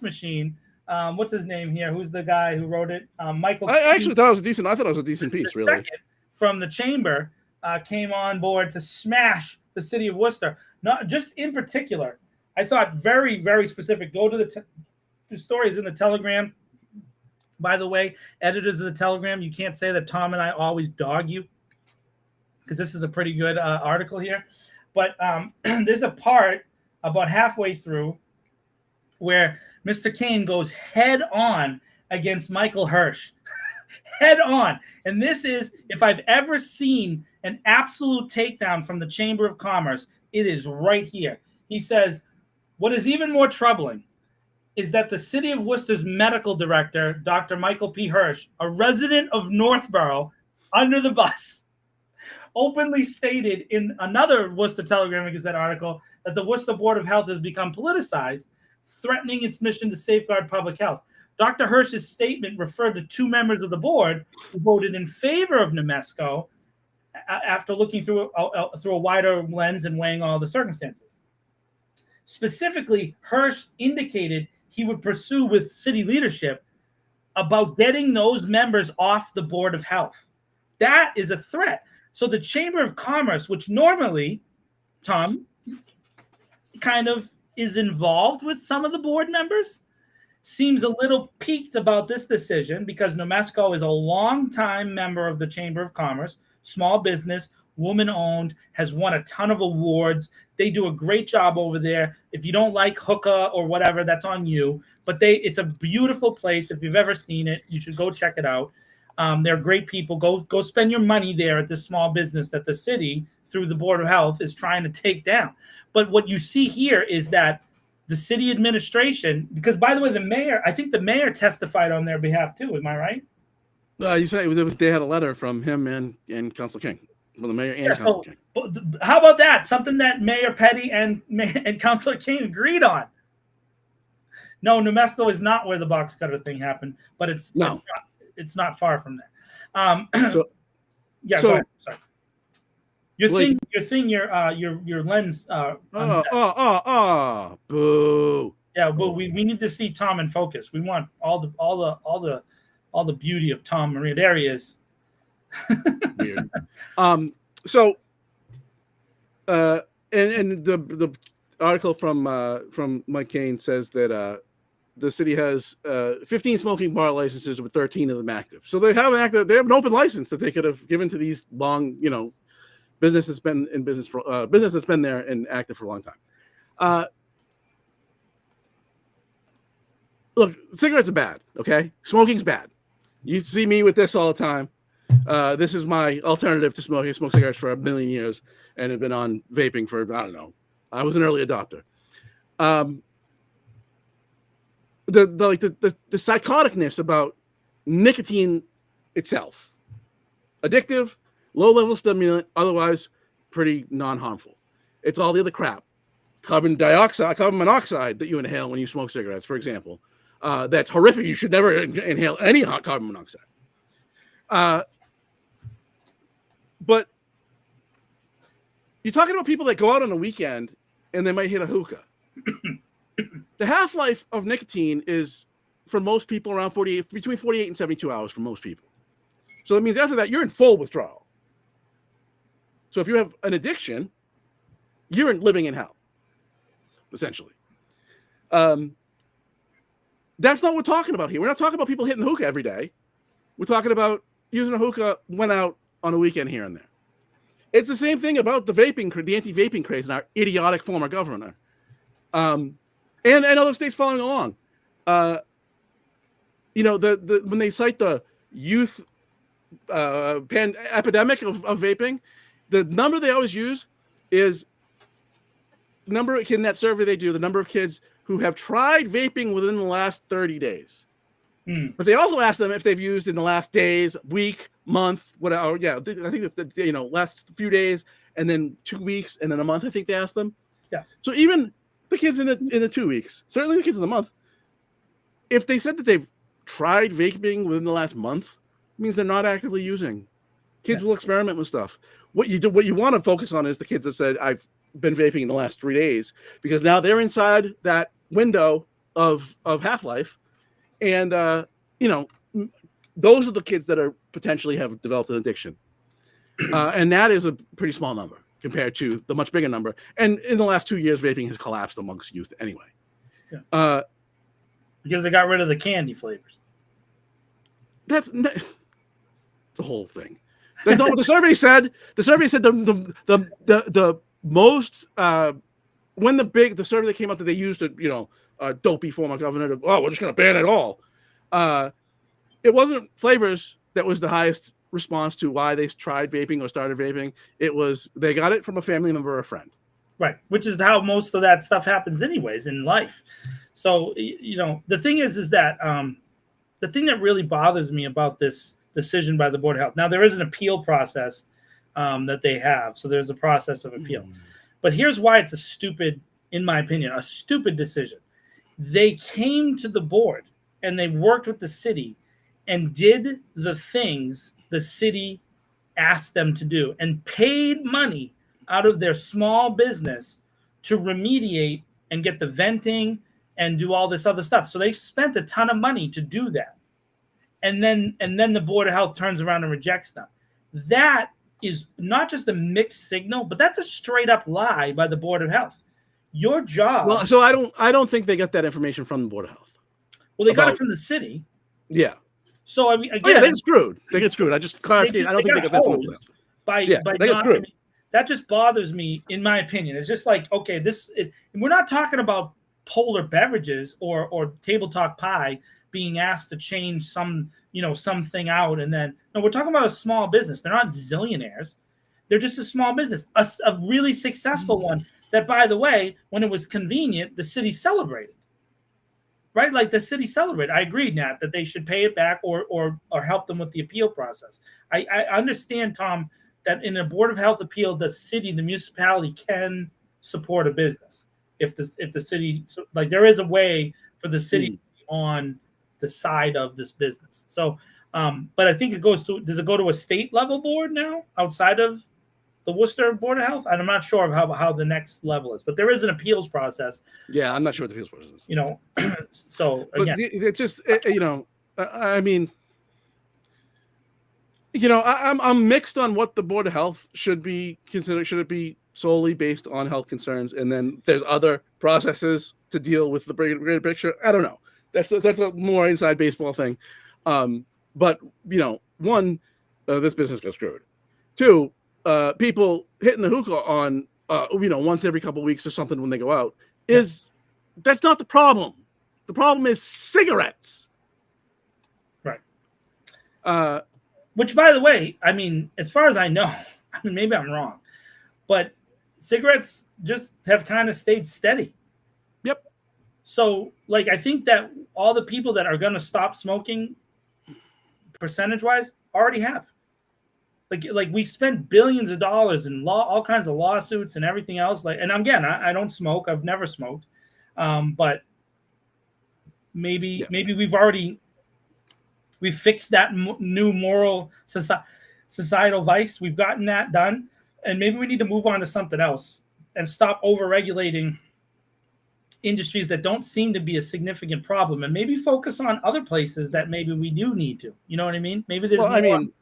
machine. What's his name here? Who's the guy who wrote it? Michael. I actually thought it was decent. I thought it was a decent piece, really. From the chamber, came on board to smash the city of Worcester. Not just in particular. I thought very, very specific. Go to the stories in the Telegram. By the way, editors of the Telegram, you can't say that Tom and I always dog you, because this is a pretty good article here. But there's a part about halfway through where Mr. Kane goes head on against Michael Hirsch. Head on. And this is, if I've ever seen an absolute takedown from the Chamber of Commerce, it is right here. He says, what is even more troubling is that the city of Worcester's medical director, Dr. Michael P. Hirsch, a resident of Northborough, under the bus, openly stated in another Worcester Telegram and Gazette article that the Worcester Board of Health has become politicized, threatening its mission to safeguard public health. Dr. Hirsch's statement referred to 2 members of the board who voted in favor of Noamesco after looking through a wider lens and weighing all the circumstances. Specifically, Hirsch indicated he would pursue with city leadership about getting those members off the Board of Health. That is a threat. So the Chamber of Commerce, which normally, Tom, kind of is involved with some of the board members, seems a little piqued about this decision because Noamesco is a longtime member of the Chamber of Commerce, small business, woman-owned, has won a ton of awards. They do a great job over there. If you don't like hookah or whatever, that's on you. But it's a beautiful place. If you've ever seen it, you should go check it out. They're great people. Go spend your money there at this small business that the city, through the Board of Health, is trying to take down. But what you see here is that the city administration, because by the way, the mayor, I think the mayor testified on their behalf too. Am I right? You said they had a letter from him and Council King. Well, the mayor and Council King. How about that? Something that Mayor Petty and Councilor King agreed on. No, Noamesco is not where the box cutter thing happened, but it's not far from there. Go ahead. Sorry. Your lens. Boo. Yeah, but we need to see Tom in focus. We want all the beauty of Tom Maria. There he is. Weird. So, and the article from Mike Kane says that the city has 15 smoking bar licenses with 13 of them active. So they have an open license that they could have given to these long, business that's been in business for business that's been there and active for a long time. Look, cigarettes are bad. Okay, smoking's bad. You see me with this all the time. This is my alternative to smoking. I smoked cigarettes for a million years and have been on vaping for, I don't know. I was an early adopter. The psychoticness about nicotine itself, addictive, low-level stimulant, otherwise pretty non-harmful. It's all the other crap. Carbon monoxide that you inhale when you smoke cigarettes, for example. That's horrific. You should never inhale any hot carbon monoxide. But you're talking about people that go out on a weekend and they might hit a hookah. The half-life of nicotine is, for most people, around between 48 and 72 hours for most people. So that means after that, you're in full withdrawal. So if you have an addiction, you're living in hell, essentially. That's not what we're talking about here. We're not talking about people hitting the hookah every day. We're talking about using a hookah when out on a weekend here and there. It's the same thing about the anti-vaping craze in our idiotic former governor. And other states following along. When they cite the youth epidemic of vaping, the number they always use is in that survey they do, the number of kids who have tried vaping within the last 30 days. But they also ask them if they've used in the last days, week, month, whatever. Yeah, I think it's the last few days, and then 2 weeks, and then a month. I think they asked them. Yeah. So even the kids in the 2 weeks, certainly the kids in the month, if they said that they've tried vaping within the last month, it means they're not actively using. Kids will experiment with stuff. What you want to focus on is the kids that said, I've been vaping in the last 3 days, because now they're inside that window of half-life. And, those are the kids that are potentially have developed an addiction. And that is a pretty small number compared to the much bigger number. And in the last 2 years, vaping has collapsed amongst youth anyway. Yeah. Because they got rid of the candy flavors. That's the whole thing. That's not what the survey said. The survey said the most when the survey that came out that they used a dopey former governor we're just going to ban it all. It wasn't flavors that was the highest response to why they tried vaping or started vaping. It was they got it from a family member or a friend. Right, which is how most of that stuff happens anyways in life. So, the thing is that the thing that really bothers me about this decision by the Board of Health, now there is an appeal process that they have. So there's a process of appeal. But here's why it's in my opinion, a stupid decision. They came to the board and they worked with the city and did the things the city asked them to do and paid money out of their small business to remediate and get the venting and do all this other stuff. So they spent a ton of money to do that. And then the Board of Health turns around and rejects them. That is not just a mixed signal, but that's a straight up lie by the Board of Health. Your job. Well, so I don't think they got that information from the Board of Health. Well, they got it from the city. Yeah. So I mean, again, they get screwed. They get screwed. I just clarified. I don't think they got that from the Board of Health. By they get screwed. I mean, that just bothers me, in my opinion. It's just like, okay, we're not talking about polar beverages or table talk pie being asked to change something out, and then no, we're talking about a small business. They're not zillionaires. They're just a small business, a really successful one that, by the way, when it was convenient, the city celebrated. Right? Like the city celebrated. I agreed, Nat, that they should pay it back or help them with the appeal process. I understand, Tom, that in a Board of Health appeal, the city, the municipality can support a business if the city, like, there is a way for the city to be on the side of this business. So, but I think does it go to a state level board now outside of the Worcester Board of Health? I'm not sure of how the next level is, but there is an appeals process. Yeah, I'm not sure what the appeals process is. So again, but it's just, I mean, I'm mixed on what the Board of Health should be considered. Should it be solely based on health concerns, and then there's other processes to deal with the greater picture? I don't know. That's a more inside baseball thing. But one, this business got screwed. Two, people hitting the hookah on once every couple of weeks or something when they go out that's not the problem. The problem is cigarettes. Right. Which, by the way, I mean, as far as I know, I mean, maybe I'm wrong, but cigarettes just have kind of stayed steady. Yep. So, like, I think that all the people that are going to stop smoking, percentage-wise, already have. Like we spent billions of dollars in all kinds of lawsuits and everything else. Like, and again, I don't smoke. I've never smoked, but maybe we've fixed that new moral societal vice. We've gotten that done, and maybe we need to move on to something else and stop over-regulating industries that don't seem to be a significant problem, and maybe focus on other places that maybe we do need to. You know what I mean? Maybe there's more. I mean,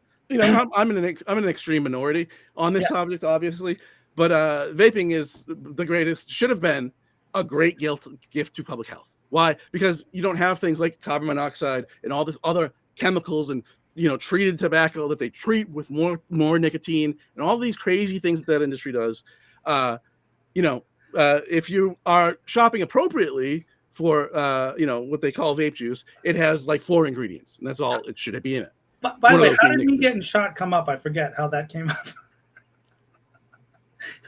I'm in an extreme minority on this subject, obviously, but vaping is the greatest. Should have been a great gift to public health. Why? Because you don't have things like carbon monoxide and all this other chemicals and treated tobacco that they treat with more nicotine and all these crazy things that industry does. If you are shopping appropriately for what they call vape juice, it has like 4 ingredients, and that's all it should be in it. But by the way, how did me getting shot come up? I forget how that came up.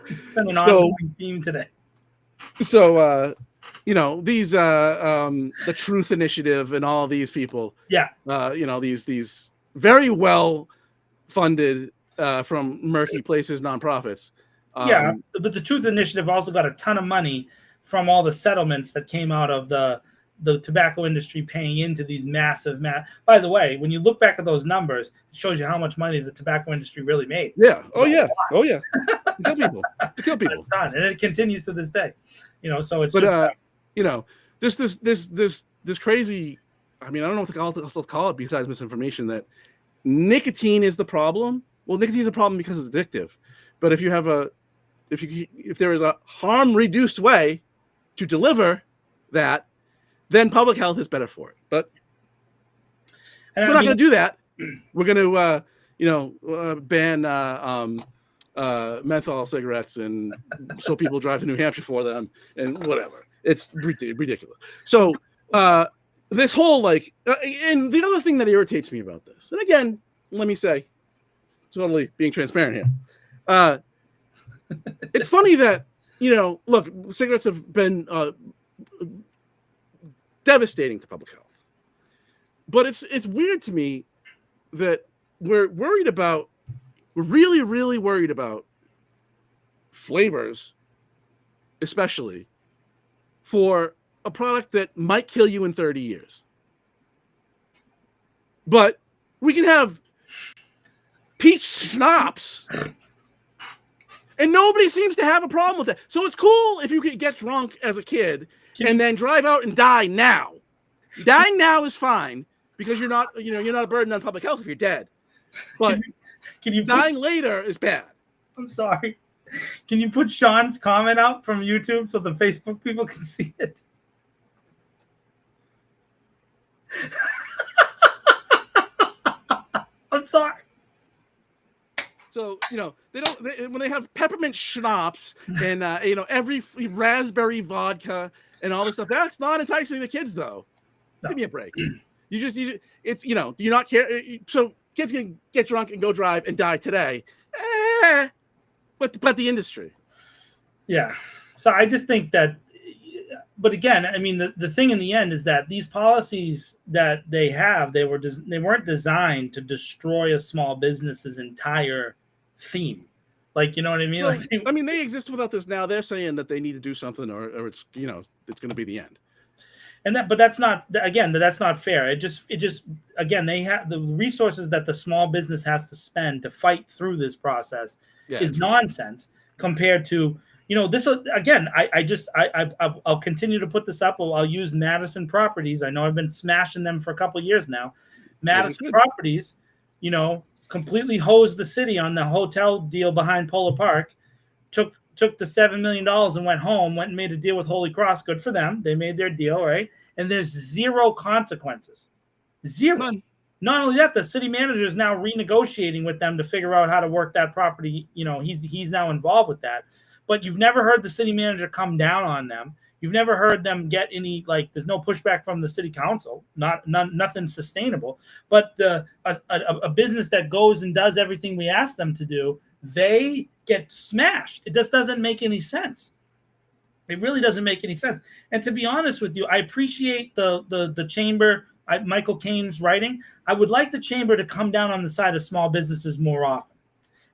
It's been an ongoing theme today. So these the Truth Initiative and all these people, these very well funded from murky places nonprofits. But the Truth Initiative also got a ton of money from all the settlements that came out of the tobacco industry paying into these massive. By the way, when you look back at those numbers, it shows you how much money the tobacco industry really made. Yeah. Oh yeah. To kill people. And it continues to this day. So it's. But this crazy. I mean, I don't know what to call it besides misinformation. That nicotine is the problem. Well, nicotine is a problem because it's addictive. But if there is a harm reduced way to deliver that, then public health is better for it. But we're not going to do that. We're going to ban menthol cigarettes, and so people drive to New Hampshire for them and whatever. It's ridiculous. So this whole and the other thing that irritates me about this, and again, let me say, totally being transparent here. It's funny that look, cigarettes have been devastating to public health, but it's weird to me that we're really worried about flavors, especially for a product that might kill you in 30 years. But we can have peach schnapps. And nobody seems to have a problem with that. So it's cool if you could get drunk as a kid and then drive out and die now. Dying now is fine because you're not a burden on public health if you're dead. But can you dying later is bad. I'm sorry. Can you put Sean's comment up from YouTube so the Facebook people can see it? I'm sorry. So, when they have peppermint schnapps and, every raspberry vodka and all this stuff, that's not enticing the kids, though. No. Give me a break. Do you not care? So kids can get drunk and go drive and die today. But the industry. Yeah. So I just think that, but again, I mean, the thing in the end is that these policies that they have, they weren't designed to destroy a small business's entire theme. Like, you know what I mean? Well, they exist without this now. They're saying that they need to do something or it's, it's going to be the end. But that's not fair. It just again, they have the resources that the small business has to spend to fight through this process is nonsense compared to, this again. I'll continue to put this up. I'll use Madison Properties. I know I've been smashing them for a couple of years now. Madison Properties, completely hosed the city on the hotel deal behind Polo Park. Took the $7 million and went and made a deal with Holy Cross. Good for them. They made their deal, right? And there's zero consequences. Zero. None. Not only that, the city manager is now renegotiating with them to figure out how to work that property. He's now involved with that. But you've never heard the city manager come down on them. You've never heard them get any, there's no pushback from the city council, nothing sustainable. But a business that goes and does everything we ask them to do, they get smashed. It just doesn't make any sense. It really doesn't make any sense. And to be honest with you, I appreciate the chamber, Michael Caine's writing. I would like the chamber to come down on the side of small businesses more often.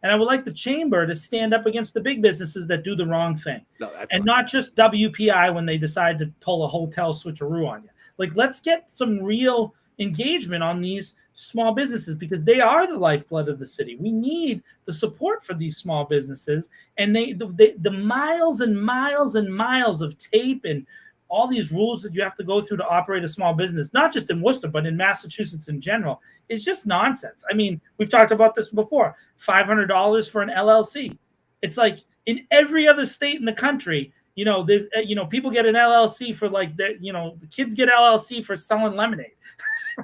And I would like the chamber to stand up against the big businesses that do the wrong thing. Not just WPI when they decide to pull a hotel switcheroo on you. Let's get some real engagement on these small businesses because they are the lifeblood of the city. We need the support for these small businesses. And the miles and miles and miles of tape and all these rules that you have to go through to operate a small business, not just in Worcester, but in Massachusetts in general, is just nonsense. I mean, we've talked about this before, $500 for an LLC. It's like in every other state in the country, there's, people get an LLC for the kids get LLC for selling lemonade.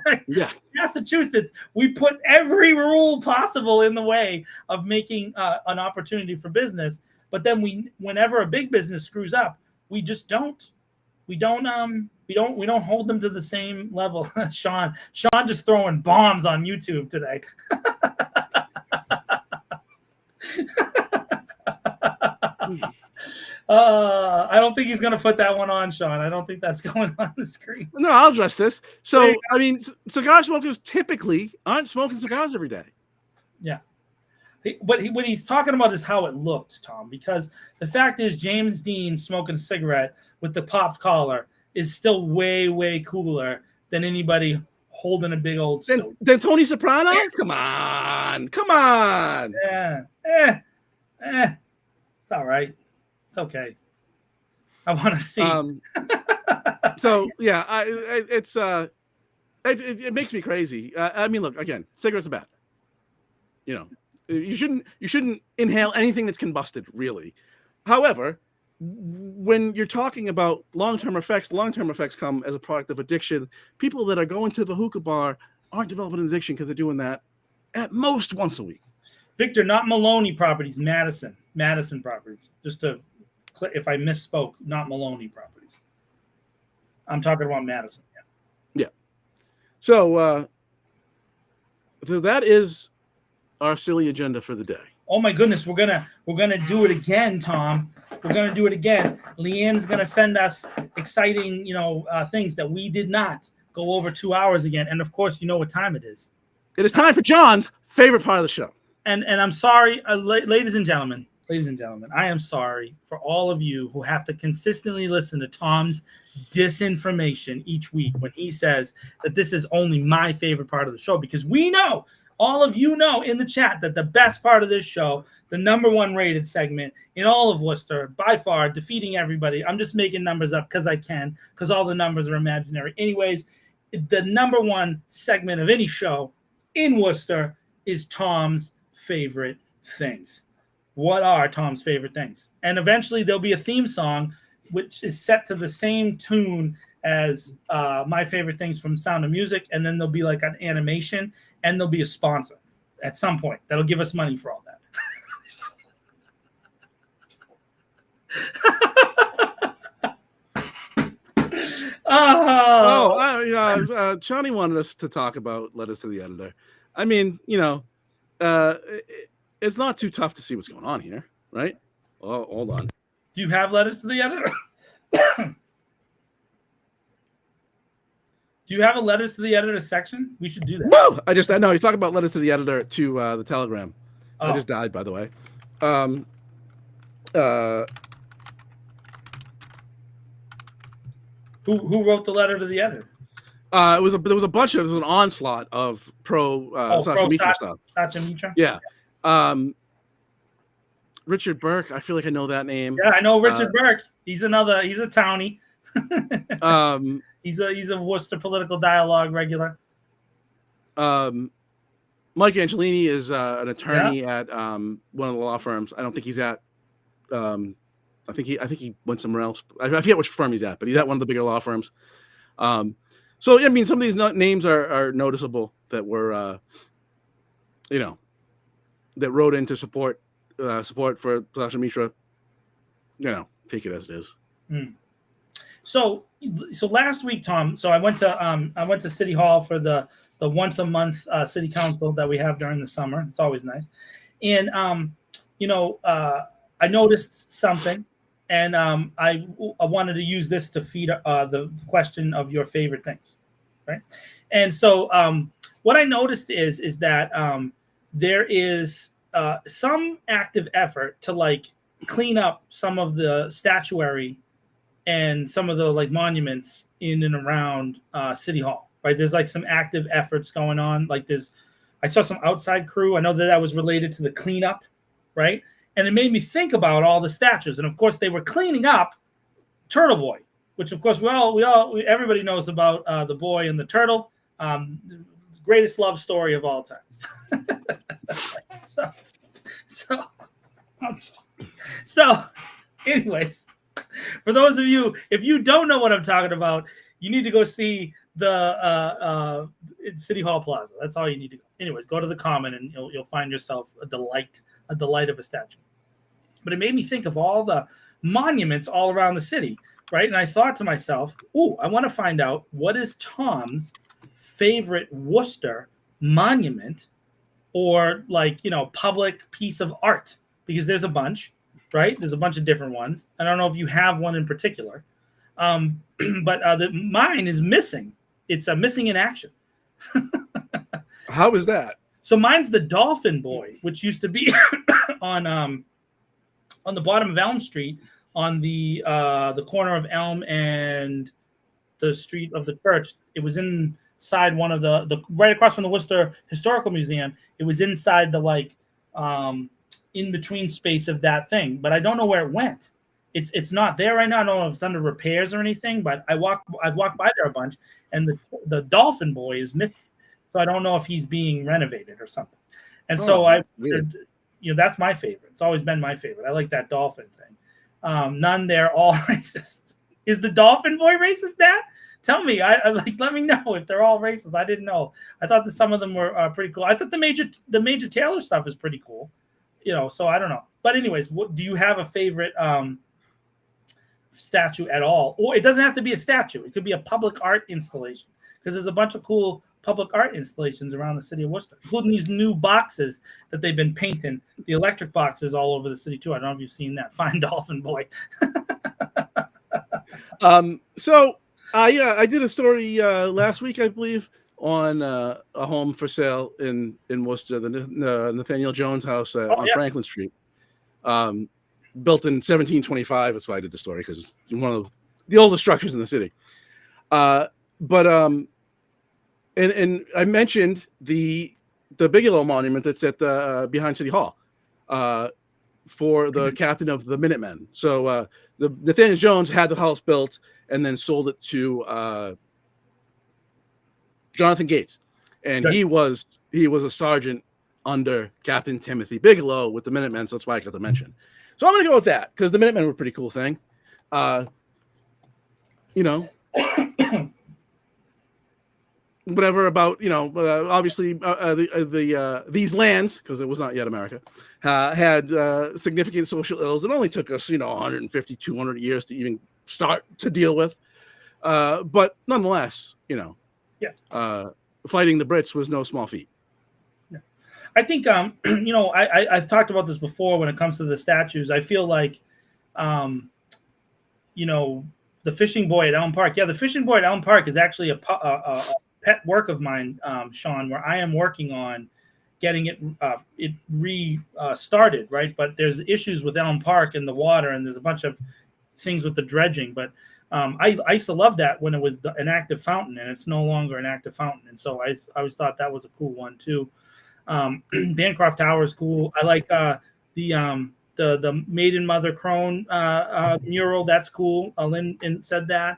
Right? Yeah. Massachusetts, we put every rule possible in the way of making an opportunity for business. But then whenever a big business screws up, we just don't. We don't hold them to the same level. Sean just throwing bombs on YouTube today. I don't think he's going to put that one on, Sean. I don't think that's going on the screen. No, I'll address this. So, cigar smokers typically aren't smoking cigars every day. Yeah. But what he's talking about is how it looks, Tom, because the fact is James Dean smoking a cigarette with the popped collar is still way, way cooler than anybody holding a big old stove. Than Tony Soprano? Come on. Yeah. It's all right. It's okay. I want to see. So, yeah, it makes me crazy. Look, again, cigarettes are bad. You shouldn't inhale anything that's combusted, really. However, when you're talking about long-term effects come as a product of addiction. People that are going to the hookah bar aren't developing an addiction because they're doing that at most once a week. Victor, not Maloney Properties, Madison Properties. Just to, if I misspoke, not Maloney Properties. I'm talking about Madison. Yeah. So that is our silly agenda for the day. Oh my goodness, we're gonna do it again, Tom. We're gonna do it again. Leanne's gonna send us exciting, things that we did not go over 2 hours again. And of course, you know what time it is. It is time for John's favorite part of the show. And I'm sorry, ladies and gentlemen, I am sorry for all of you who have to consistently listen to Tom's disinformation each week when he says that this is only my favorite part of the show, because we know all of you know in the chat that the best part of this show, the #1 rated segment in all of Worcester, by far, defeating everybody. I'm just making numbers up because I can, because all the numbers are imaginary. Anyways, the #1 segment of any show in Worcester is Tom's favorite things. What are Tom's favorite things? And eventually there'll be a theme song which is set to the same tune as my favorite things from Sound of Music, and then there'll be like an animation, and there'll be a sponsor at some point that'll give us money for all that. Johnny wanted us to talk about letters to the editor. I mean, it's not too tough to see what's going on here, right? Oh, hold on. Do you have letters to the editor? Do you have a letters to the editor section? We should do that. No, I know he's talking about letters to the editor to the Telegram. Oh. I just died, by the way. Who wrote the letter to the editor? There was an onslaught of Sasha Mitra stuff. Sasha Mitra? Yeah. Richard Burke, I feel like I know that name. Yeah, I know Richard Burke. He's a townie. He's a Worcester Political Dialogue regular. Mike Angelini is an attorney at one of the law firms. I don't think he's at I think he went somewhere else. I forget which firm he's at, but he's at one of the bigger law firms. So I mean, some of these names are noticeable that were that wrote in to support for Sasha Mitra. Take it as it is. So last week, Tom. So I went to City Hall for the once a month city council that we have during the summer. It's always nice, and I noticed something, and I wanted to use this to feed the question of your favorite things, right? And so what I noticed is that there is some active effort to like clean up some of the statuary and some of the like monuments in and around City Hall, right? There's like some active efforts going on. Like I saw some outside crew. I know that was related to the cleanup, right? And it made me think about all the statues. And of course they were cleaning up Turtle Boy, which of course everybody knows about the boy and the turtle. Greatest love story of all time. So anyways, for those of you, if you don't know what I'm talking about, you need to go see the City Hall Plaza. That's all you need to go. Anyways, go to the Common and you'll find yourself a delight of a statue. But it made me think of all the monuments all around the city, right? And I thought to myself, I want to find out what is Tom's favorite Worcester monument or public piece of art, because there's a bunch, right? There's a bunch of different ones. I don't know if you have one in particular, but mine is missing. It's missing in action. How is that? So mine's the Dolphin Boy, which used to be on the bottom of Elm Street, on the corner of Elm and the street of the church. It was inside one of the right across from the Worcester Historical Museum. It was inside the in between space of that thing, but I don't know where it went. It's not there right now. I don't know if it's under repairs or anything, but I've walked by there a bunch, and the Dolphin Boy is missing. So I don't know if he's being renovated or something. And that's my favorite. It's always been my favorite. I like that dolphin thing. None there, all racist. Is the Dolphin Boy racist, Dad? Tell me. Let me know if they're all racist. I didn't know. I thought that some of them were pretty cool. I thought the Major Taylor stuff is pretty cool. So I don't know. But anyways, do you have a favorite statue at all? Or it doesn't have to be a statue. It could be a public art installation, because there's a bunch of cool public art installations around the city of Worcester, including these new boxes that they've been painting, the electric boxes all over the city too. I don't know if you've seen that. Find Dolphin Boy. So I did a story last week, I believe, on a home for sale in Worcester, the Nathaniel Jones house on Franklin Street, built in 1725. That's why I did the story, because it's one of the oldest structures in the city. And I mentioned the the Bigelow Monument that's at the behind City Hall for the captain of the Minutemen. So the Nathaniel Jones had the house built and then sold it to Jonathan Gates, and Good. he was a sergeant under Captain Timothy Bigelow with the Minutemen. So that's why I got to mention. So I'm going to go with that because the Minutemen were a pretty cool thing. You know, whatever about, you know, obviously these lands, because it was not yet America, had significant social ills. It only took us, you know, 150, 200 years to even start to deal with. But nonetheless, you know, fighting the Brits was no small feat. I think, you know, I've talked about this before when it comes to the statues. I feel like, you know, the fishing boy at Elm Park. Yeah, the fishing boy at Elm Park is actually a pet work of mine, Sean, where I am working on getting it restarted, right? But there's issues with Elm Park and the water, and there's a bunch of things with the dredging. But I used to love that when it was an active fountain, and it's no longer an active fountain. And so I always thought that was a cool one too. Bancroft Tower is cool. I like the Maiden Mother Crone mural. That's cool. Lynn said that.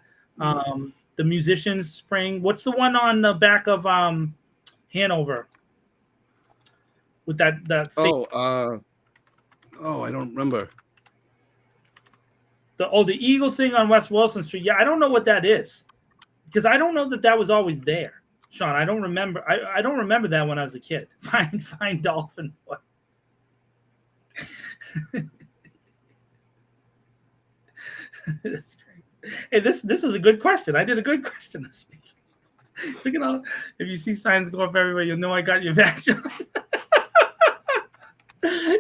The Musicians Spring. What's the one on the back of Hanover? With that face? I don't remember. The Eagle thing on West Wilson Street. Yeah, I don't know what that is because I don't know that was always there. Sean, I don't remember. I don't remember that when I was a kid. Find dolphin boy. That's great. Hey, this was a good question. I did a good question this week. Look at all. If you see signs go up everywhere, you'll know I got your back, Sean.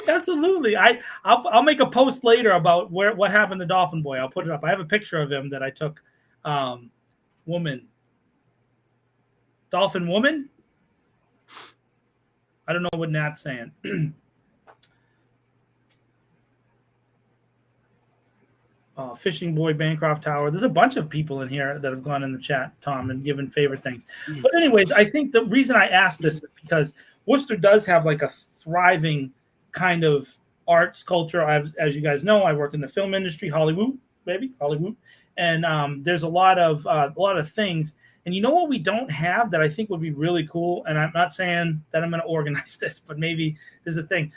Absolutely. I'll make a post later about what happened to Dolphin Boy. I'll put it up. I have a picture of him that I took. Woman. Dolphin woman? I don't know what Nat's saying. Fishing Boy, Bancroft Tower. There's a bunch of people in here that have gone in the chat, Tom, and given favorite things. But anyways, I think the reason I asked this is because Worcester does have like a thriving kind of arts culture. As you guys know, I work in the film industry, Hollywood, baby, Hollywood. And there's a lot of things. And you know what we don't have that I think would be really cool? And I'm not saying that I'm going to organize this, but maybe there's a thing.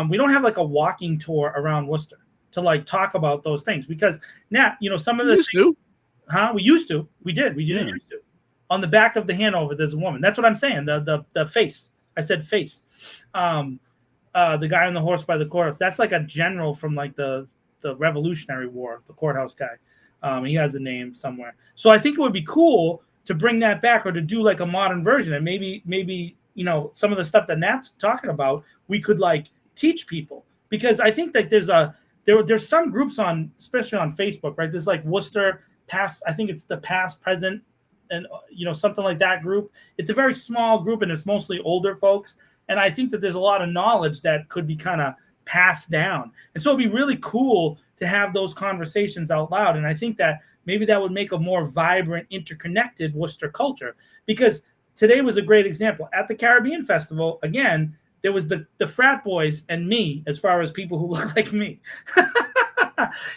We don't have like a walking tour around Worcester to like talk about those things because Nat, you know, some of the used to. We used to. We did used to. On the back of the Hanover, there's a woman. That's what I'm saying. The face. I said face. The guy on the horse by the courthouse. That's like a general from like the Revolutionary War, the courthouse guy. He has a name somewhere. So I think it would be cool to bring that back or to do like a modern version. And maybe, you know, some of the stuff that Nat's talking about, we could like teach people because I think that there's some groups especially on Facebook, right? There's like Worcester past, I think it's the past, present, and, you know, something like that group. It's a very small group and it's mostly older folks. And I think that there's a lot of knowledge that could be kind of passed down. And so it'd be really cool to have those conversations out loud. And I think that maybe that would make a more vibrant, interconnected Worcester culture because today was a great example. At the Caribbean Festival, again, there was the frat boys and me, as far as people who look like me.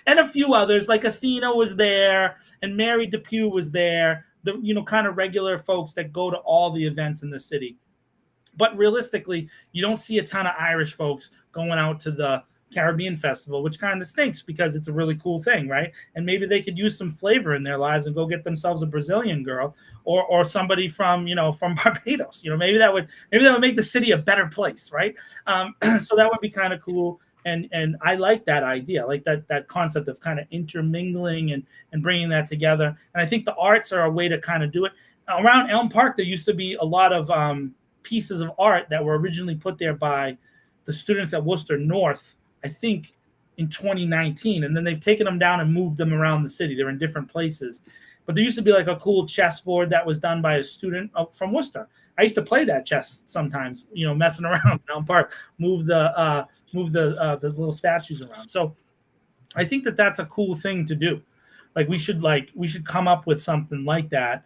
And a few others, like Athena was there and Mary Depew was there, the, you know, kind of regular folks that go to all the events in the city. But realistically, you don't see a ton of Irish folks going out to the Caribbean Festival, which kind of stinks because it's a really cool thing, right? And maybe they could use some flavor in their lives and go get themselves a Brazilian girl or somebody from, you know, from Barbados. You know, maybe that would make the city a better place, right? So that would be kind of cool. And I like that idea, like that concept of kind of intermingling and bringing that together. And I think the arts are a way to kind of do it. Around Elm Park, there used to be a lot of pieces of art that were originally put there by the students at Worcester North, I think in 2019. And then they've taken them down and moved them around the city. They're in different places. But there used to be like a cool chessboard that was done by a student from Worcester. I used to play that chess sometimes, you know, messing around in Elm Park, move the little statues around. So I think that that's a cool thing to do. Like we should come up with something like that.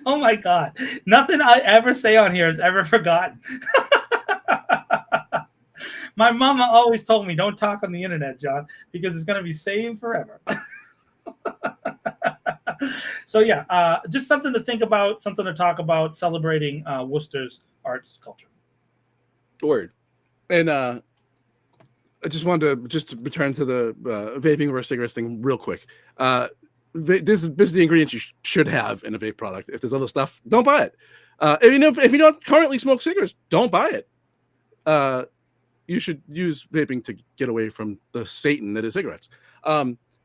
Oh my God. Nothing I ever say on here is ever forgotten. My mama always told me, don't talk on the internet, John, because it's going to be saved forever. So yeah, just something to think about, something to talk about, celebrating Worcester's arts culture. Word. And I just wanted to return to the vaping versus cigarettes thing real quick. This is the ingredients you should have in a vape product. If there's other stuff, don't buy it. If you don't currently smoke cigarettes, don't buy it. You should use vaping to get away from the Satan that is cigarettes.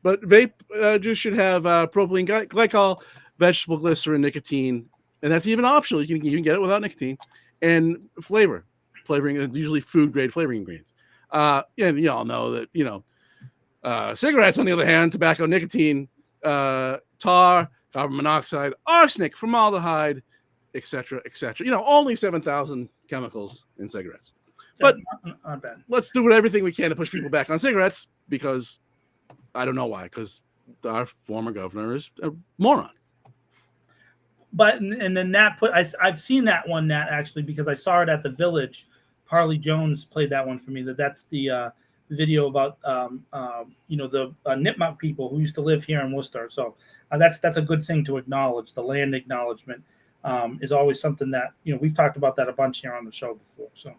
But vape juice should have propylene glycol, vegetable glycerin, nicotine, and that's even optional. You can get it without nicotine, and flavoring, usually food grade flavoring ingredients. And you all know that cigarettes, on the other hand, tobacco, nicotine, tar, carbon monoxide, arsenic, formaldehyde, etc., etc. Only 7,000 chemicals in cigarettes. But not bad. Let's do everything we can to push people back on cigarettes, because I don't know why, because our former governor is a moron. But and then Nat I've seen that one, Nat, actually, because I saw it at the Village. Parley Jones played that one for me. That's the video about the Nipmuc people who used to live here in Worcester. So that's a good thing to acknowledge. The land acknowledgement is always something that we've talked about that a bunch here on the show before. So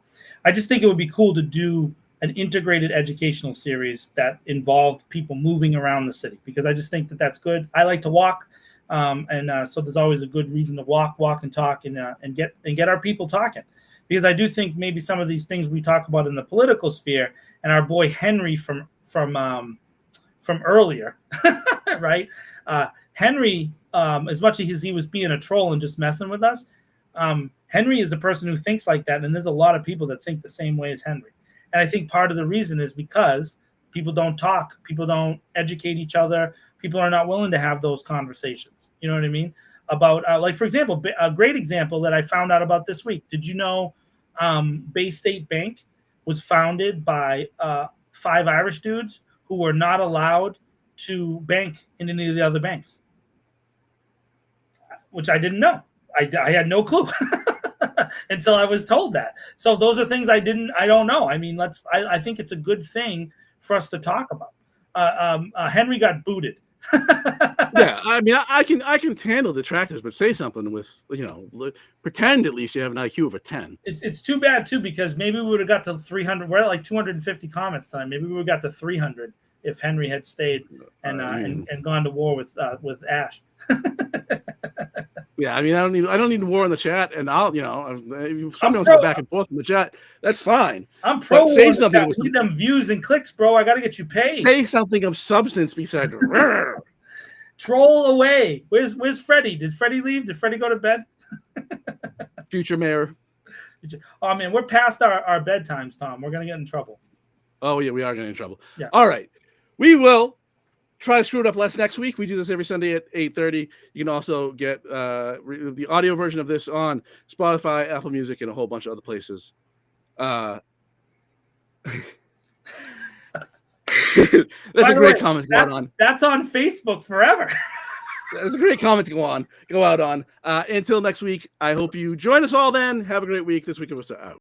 I just think it would be cool to do an integrated educational series that involved people moving around the city, because I just think that that's good. I like to walk, and so there's always a good reason to walk and talk and get our people talking, because I do think maybe some of these things we talk about in the political sphere, and our boy Henry from earlier, right? Henry, as much as he was being a troll and just messing with us, Henry is a person who thinks like that, and there's a lot of people that think the same way as Henry. And I think part of the reason is because people don't talk, people don't educate each other, people are not willing to have those conversations. You know what I mean? About like, for example, a great example that I found out about this week. Did you know Bay State Bank was founded by 5 Irish dudes who were not allowed to bank in any of the other banks? Which I didn't know. I had no clue until I was told that. So those are things I don't know. I mean, I think it's a good thing for us to talk about. Henry got booted. Yeah, I mean, I can handle detractors, but say something with, pretend at least you have an IQ of a 10. It's too bad too, because maybe we would have got to 300. We're at like 250 comments tonight. Maybe we would have got to 300 if Henry had stayed and gone to war with Ash. Yeah, I mean, I don't need war in the chat, and I'll, if somebody wants to go back and forth in the chat, that's fine. I'm pro. Say something. We need them views and clicks, bro. I got to get you paid. Say something of substance besides. Troll away. Where's Freddie? Did Freddie leave? Did Freddie go to bed? Future mayor. Oh man, we're past our bedtimes, Tom. We're gonna get in trouble. Oh yeah, we are getting in trouble. Yeah. All right, we will try to screw it up less next week. We do this every Sunday at 8:30. You can also get the audio version of this on Spotify, Apple Music, and a whole bunch of other places. That's a great comment to go out on. That's on Facebook forever. That's a great comment to go out on. Until next week, I hope you join us all then. Have a great week. This week of us out.